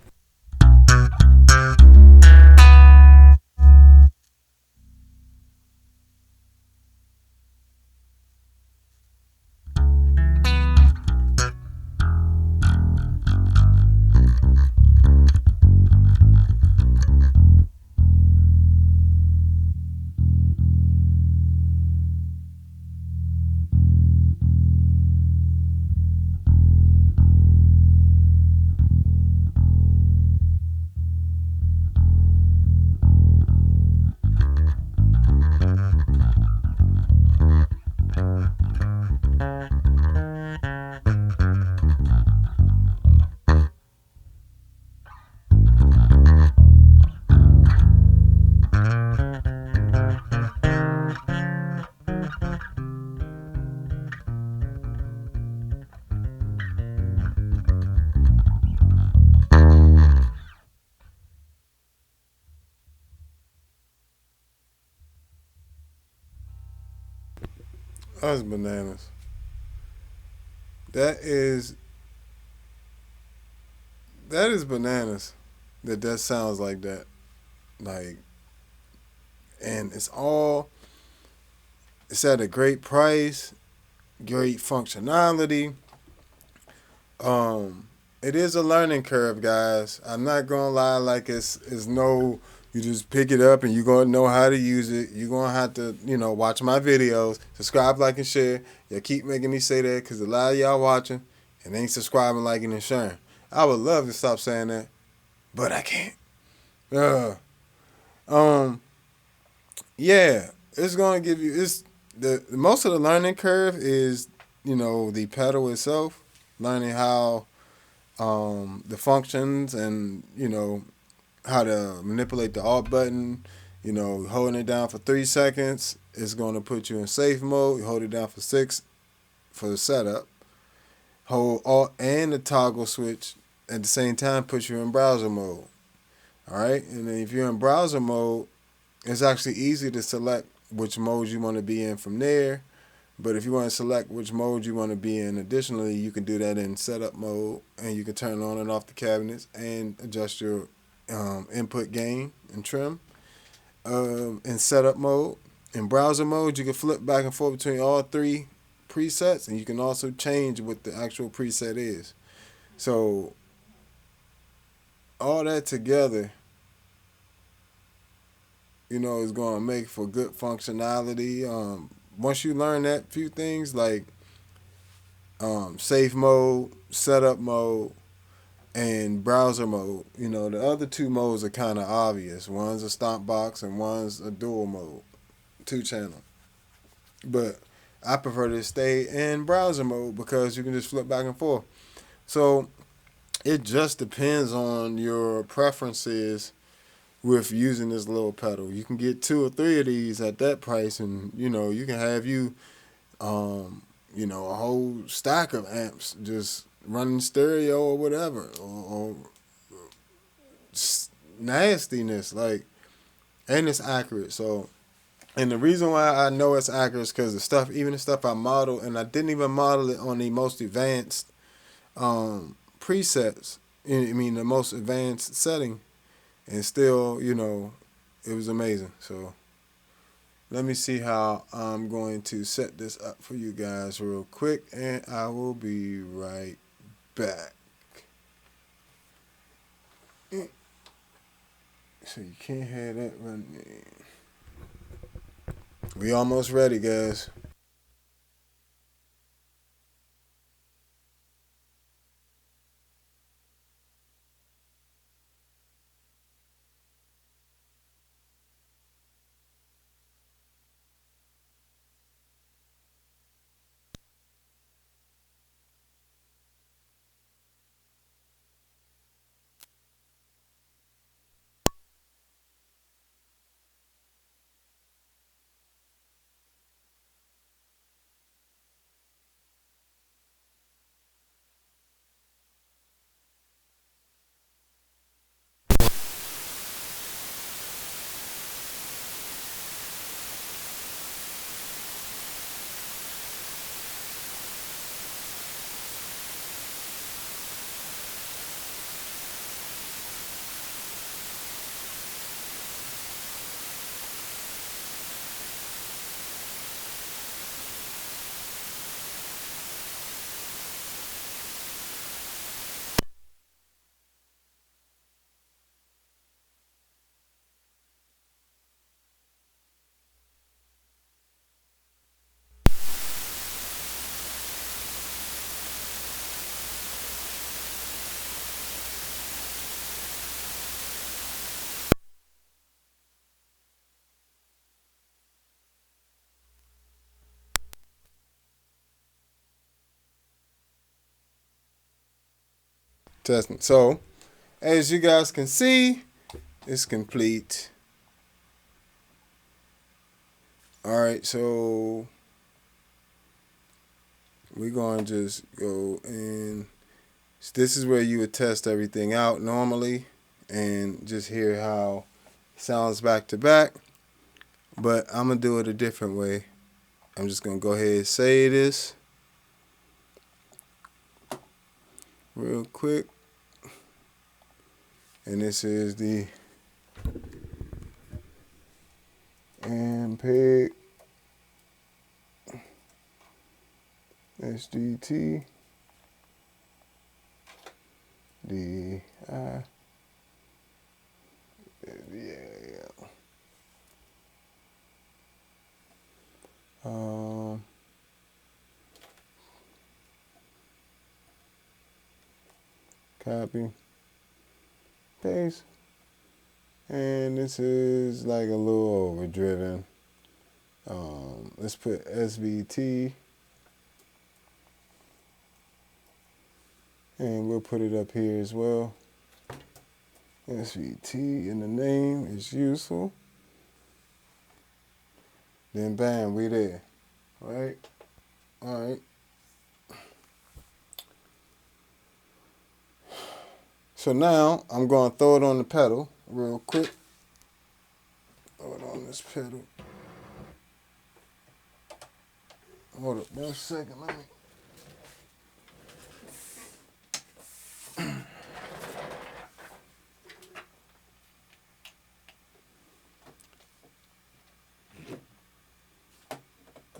A: That's bananas. That is that is bananas. That sounds like that. Like, and it's at a great price, great functionality. Um, it is a learning curve, guys. I'm not gonna lie. Like, it's no. You just pick it up and you're gonna know how to use it. You're gonna have to, watch my videos, subscribe, like, and share. You keep making me say that because a lot of y'all watching and ain't subscribing, liking, and sharing. I would love to stop saying that, but I can't. Uh, um, yeah, it's gonna give you. It's the most of the learning curve is, the pedal itself, learning how the functions, and how to manipulate the alt button. Holding it down for 3 seconds is going to put you in safe mode. You hold it down for 6 for the setup. Hold alt and the toggle switch at the same time puts you in browser mode. All right, and then if you're in browser mode, it's actually easy to select which mode you want to be in from there. But if you want to select which mode you want to be in, additionally, you can do that in setup mode, and you can turn on and off the cabinets and adjust your input gain and trim. In setup mode, in browser mode, you can flip back and forth between all three presets, and you can also change what the actual preset is. So all that together, is going to make for good functionality. Once you learn that few things like safe mode, setup mode, and browser mode, the other two modes are kind of obvious. One's a stomp box and one's a dual mode, 2 channel. But I prefer to stay in browser mode because you can just flip back and forth. So it just depends on your preferences with using this little pedal. You can get 2 or 3 of these at that price, and you can have a whole stack of amps just running stereo or whatever, or nastiness, like, and it's accurate. So, and the reason why I know it's accurate is because even the stuff I model, and I didn't even model it on the most advanced presets. I mean, the most advanced setting, and still, it was amazing. So let me see how I'm going to set this up for you guys real quick, and I will be right back. So you can't have that running. We almost ready, guys. Testing. So, as you guys can see, it's complete. Alright, so we're going to just go and this is where you would test everything out normally and just hear how it sounds back to back. But I'm going to do it a different way. I'm just going to go ahead and say this real quick. And this is the ampeg SGT DI copy, paste, and this is like a little overdriven. Let's put SVT, and we'll put it up here as well. SVT in the name is useful. Then bam, we there. Right? Alright. So now I'm going to throw it on the pedal real quick. Throw it on this pedal. Hold up 1 second. Let me.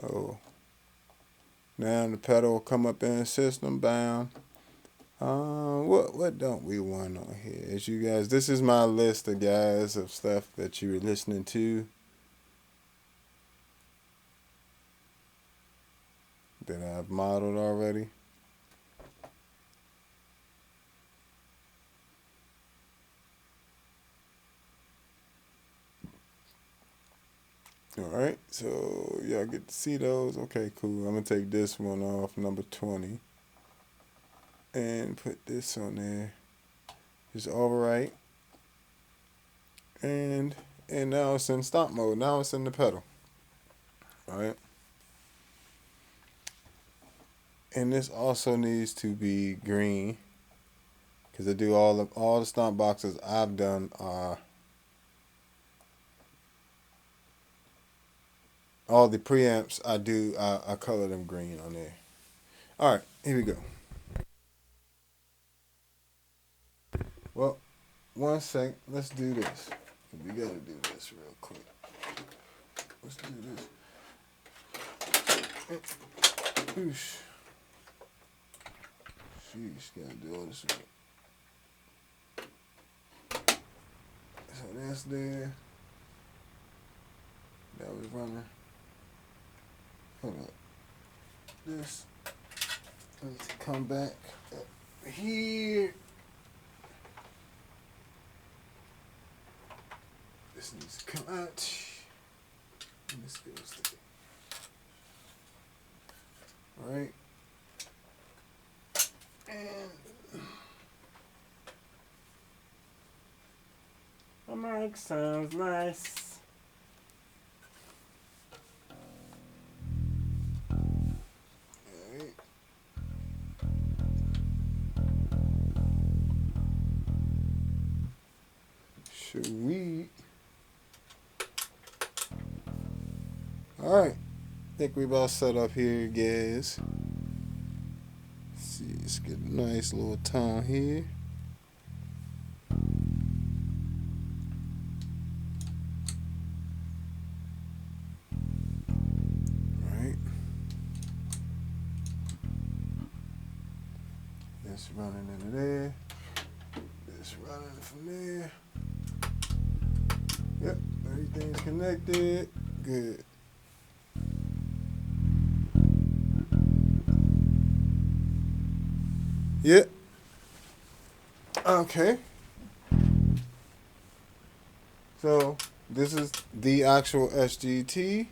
A: Oh. Now the pedal will come up in the system. Bam. What don't we want on here? As you guys, this is my list of guys of stuff that you were listening to that I've modeled already. Alright, so y'all get to see those. Okay, cool. I'm going to take this one off, number 20. And put this on there. Just overwrite. And now it's in stomp mode. Now it's in the pedal. Alright. And this also needs to be green. Because I do all the stomp boxes I've done are all the preamps I do, I color them green on there. Alright, here we go. Well, 1 sec, let's do this. We gotta do this real quick. Let's do this. Oosh. Sheesh, gotta do all this. So that's there. That was running. Hold up. This needs to come back up here. This needs to come out. And this goes there. Alright. And the mic sounds nice. Alright. Should we? Alright. I think we about set up here, guys. Let's see, let's get a nice little tone here. Alright. This running into there. This running from there. Yep, everything's connected. Good. Yep. Okay. So this is the actual SGT.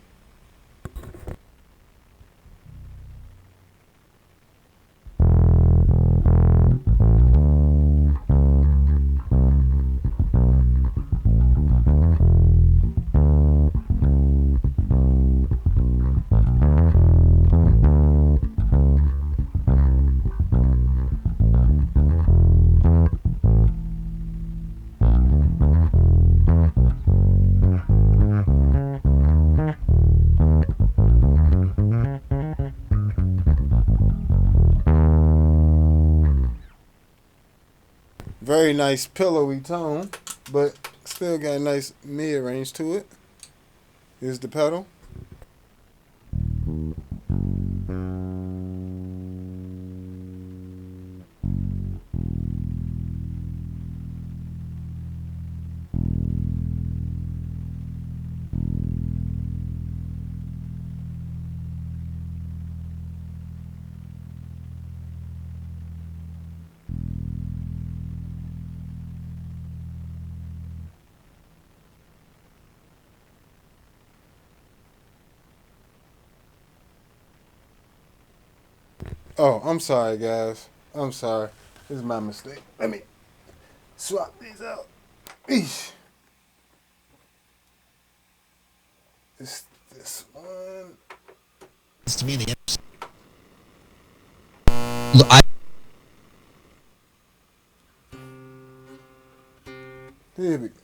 A: Very nice pillowy tone, but still got a nice mid range to it. Here's the pedal. Oh, I'm sorry, guys. I'm sorry. This is my mistake. Let me swap these out. Eesh. This one.
B: To me, I
A: Here we go.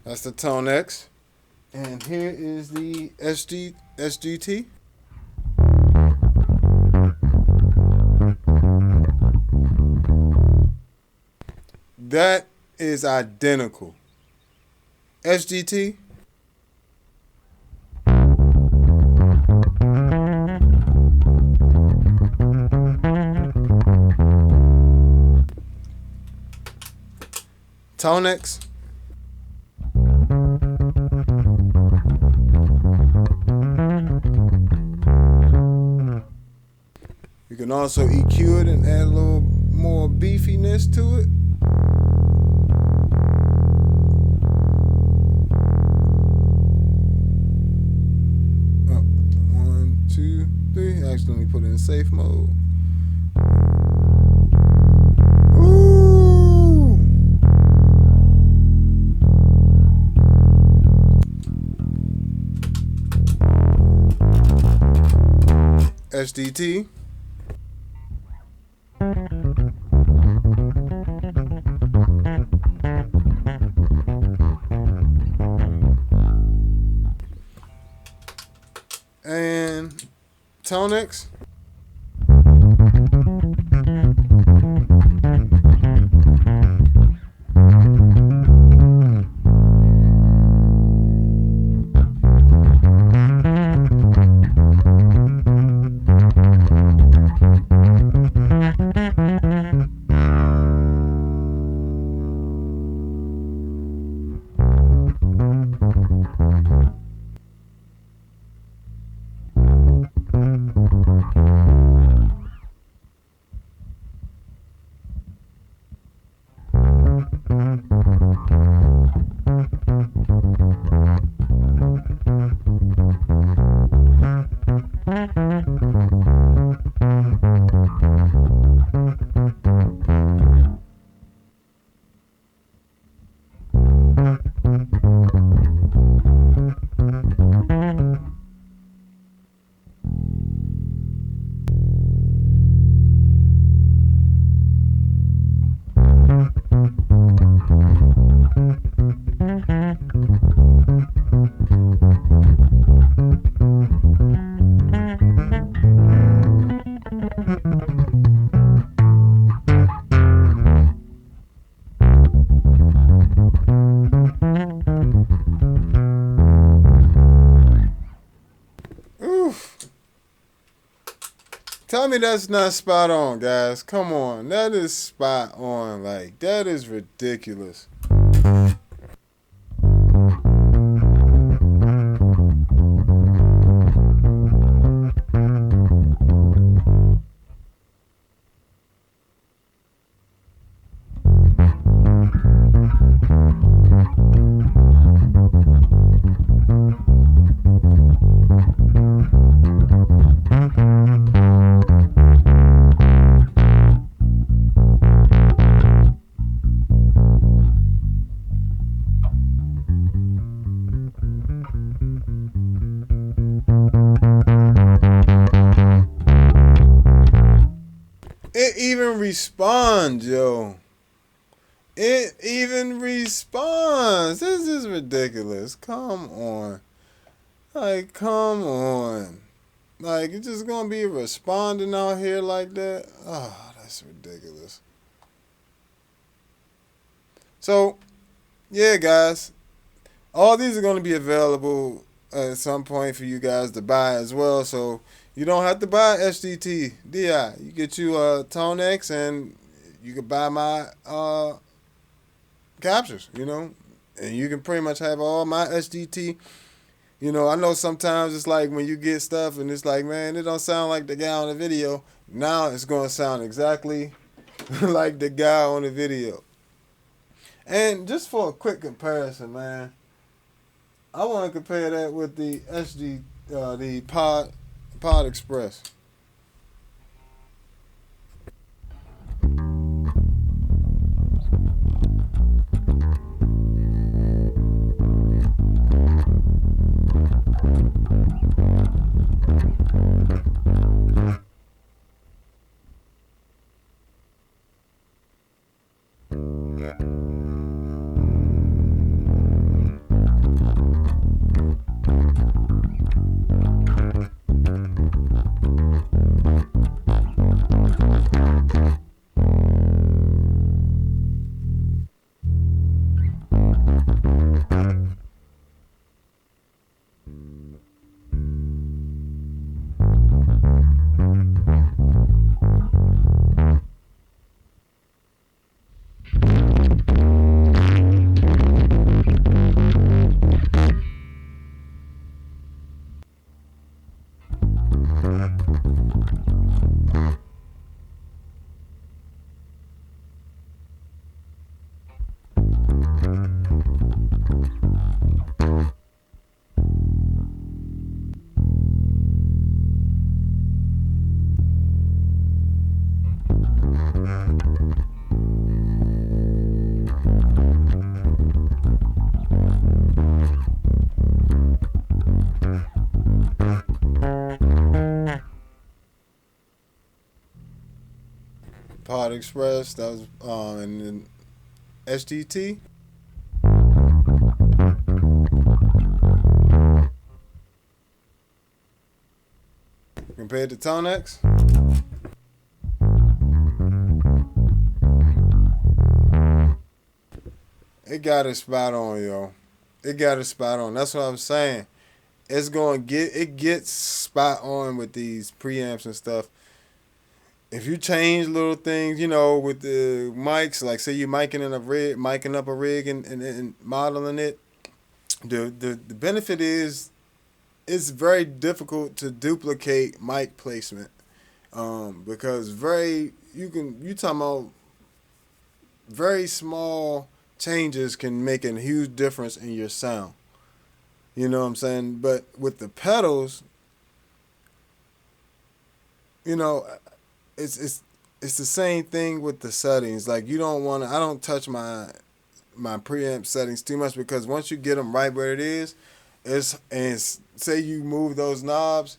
A: That's the Tonex. And here is the SGT. That is identical. SGT. Tonex. You can also EQ it and add a little more beefiness to it. Oh, 1, 2, 3. Actually, let me put it in safe mode. Ooh. SDT. And Tonex. Tell me that's not spot on, guys. Come on. That is spot on. Like, that is ridiculous. It even responds, yo. It even responds. This is ridiculous. Come on. Like, come on. Like, it's just gonna be responding out here like that? Oh, that's ridiculous. So, yeah, guys. All these are gonna be available at some point for you guys to buy as well. So, you don't have to buy SDT DI. You get you a Tonex and you can buy my captures, and you can pretty much have all my SDT. I know sometimes it's like when you get stuff and it's like, man, it don't sound like the guy on the video. Now it's going to sound exactly like the guy on the video. And just for a quick comparison, man, I want to compare that with the the Pod Express. Pod Express, that was and then SDT compared to Tonex. It got it spot on, yo. It got it spot on. That's what I'm saying. It gets spot on with these preamps and stuff. If you change little things, with the mics, like say you're miking up a rig and modeling it, the benefit is it's very difficult to duplicate mic placement. Because you talking about very small changes can make a huge difference in your sound. You know what I'm saying? But with the pedals, you know, it's the same thing with the settings. Like you don't want to. I don't touch my preamp settings too much because once you get them right where it is, say you move those knobs,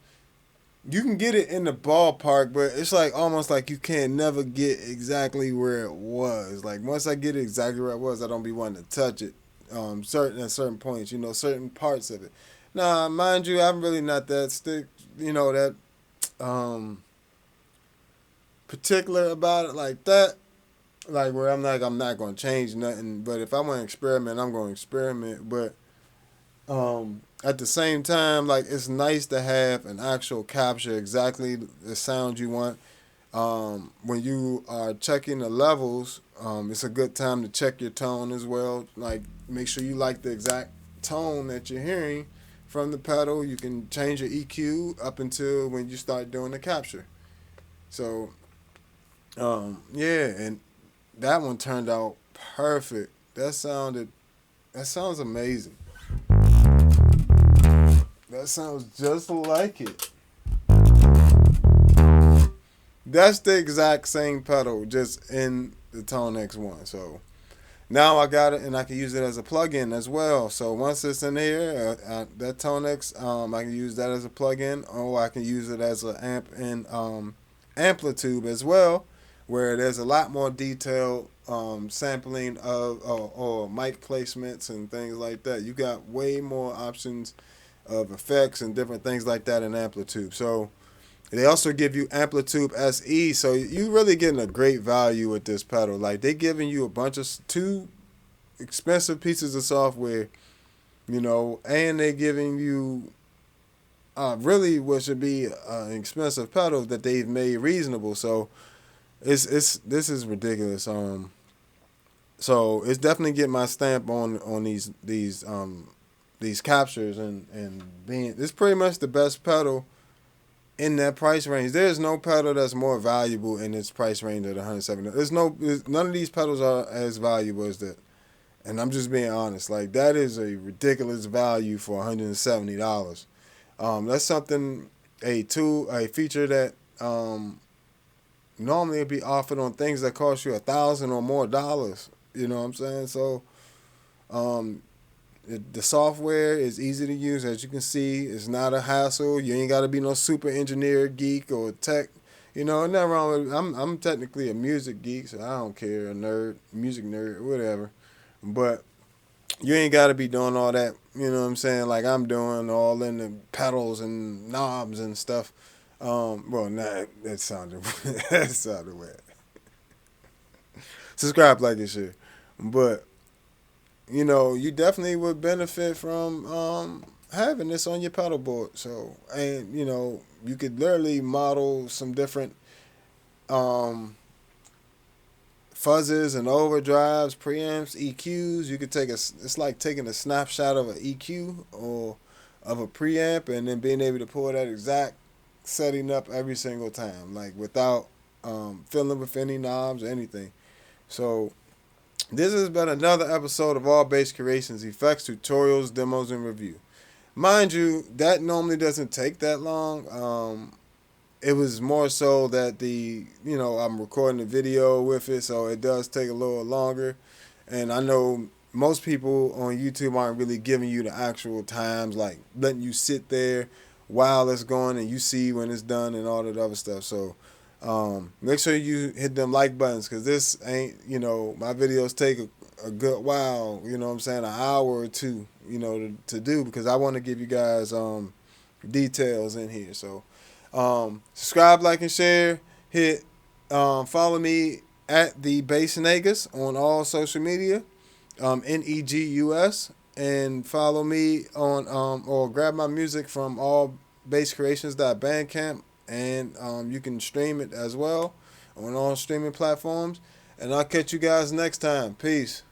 A: you can get it in the ballpark, but it's like almost like you can't never get exactly where it was. Like once I get it exactly where it was, I don't be wanting to touch it. Certain points, certain parts of it. Now, mind you, I'm really not that that um particular about it like that. Like where I'm not gonna change nothing. But if I want to experiment, I'm gonna experiment. But at the same time, like it's nice to have an actual capture exactly the sound you want. When you are checking the levels, it's a good time to check your tone as well. Like make sure you like the exact tone that you're hearing from the pedal. You can change your EQ up until when you start doing the capture. So yeah, and that one turned out perfect. That sounds amazing. That sounds just like it. That's the exact same pedal, just in the Tonex One. So now I got it, and I can use it as a plug-in as well. So once it's in here, that Tonex, I can use that as a plug-in, or I can use it as an amp and amplitude as well. where there's a lot more detailed sampling of or mic placements and things like that. You got way more options of effects and different things like that in Amplitude. So they also give you Amplitude SE, so you really getting a great value with this pedal. Like they giving you a bunch of two expensive pieces of software, and they giving you really what should be an expensive pedal that they've made reasonable. So it's this is ridiculous. So it's definitely getting my stamp on these captures and being it's pretty much the best pedal in that price range. There's no pedal that's more valuable in its price range at 170. None of these pedals are as valuable as that. And I'm just being honest. Like that is a ridiculous value for $170. That's something a feature that normally it'd be offered on things that cost you $1,000 or more dollars. You know what I'm saying? So um, the software is easy to use, as you can see. It's not a hassle. You ain't got to be no super engineer geek or tech. Nothing wrong with. I'm technically a music geek, so I don't care. A nerd, music nerd, whatever. But you ain't got to be doing all that. You know what I'm saying? Like I'm doing all in the pedals and knobs and stuff. Well, nah, that sounded that sounded weird. Subscribe, like, and share. But you definitely would benefit from having this on your pedal board. So, and you could literally model some different um, fuzzes and overdrives, preamps, EQs. You could it's like taking a snapshot of an EQ or of a preamp and then being able to pull that exact setting up every single time, like without fiddling with any knobs or anything. So this has been another episode of All Bass Creations, effects, tutorials, demos, and review. Mind you, that normally doesn't take that long. It was more so that I'm recording the video with it, so it does take a little longer. And I know most people on YouTube aren't really giving you the actual times, like letting you sit there while it's going and you see when it's done and all that other stuff. So make sure you hit them like buttons, because this ain't, my videos take a good while, what I'm saying, an hour or two, to do, because I want to give you guys details in here. So subscribe, like, and share. Hit follow me at the Bass Negus on all social media, NEGUS, and follow me on or grab my music from allbasscreations.bandcamp, and you can stream it as well on all streaming platforms. And I'll catch you guys next time. Peace.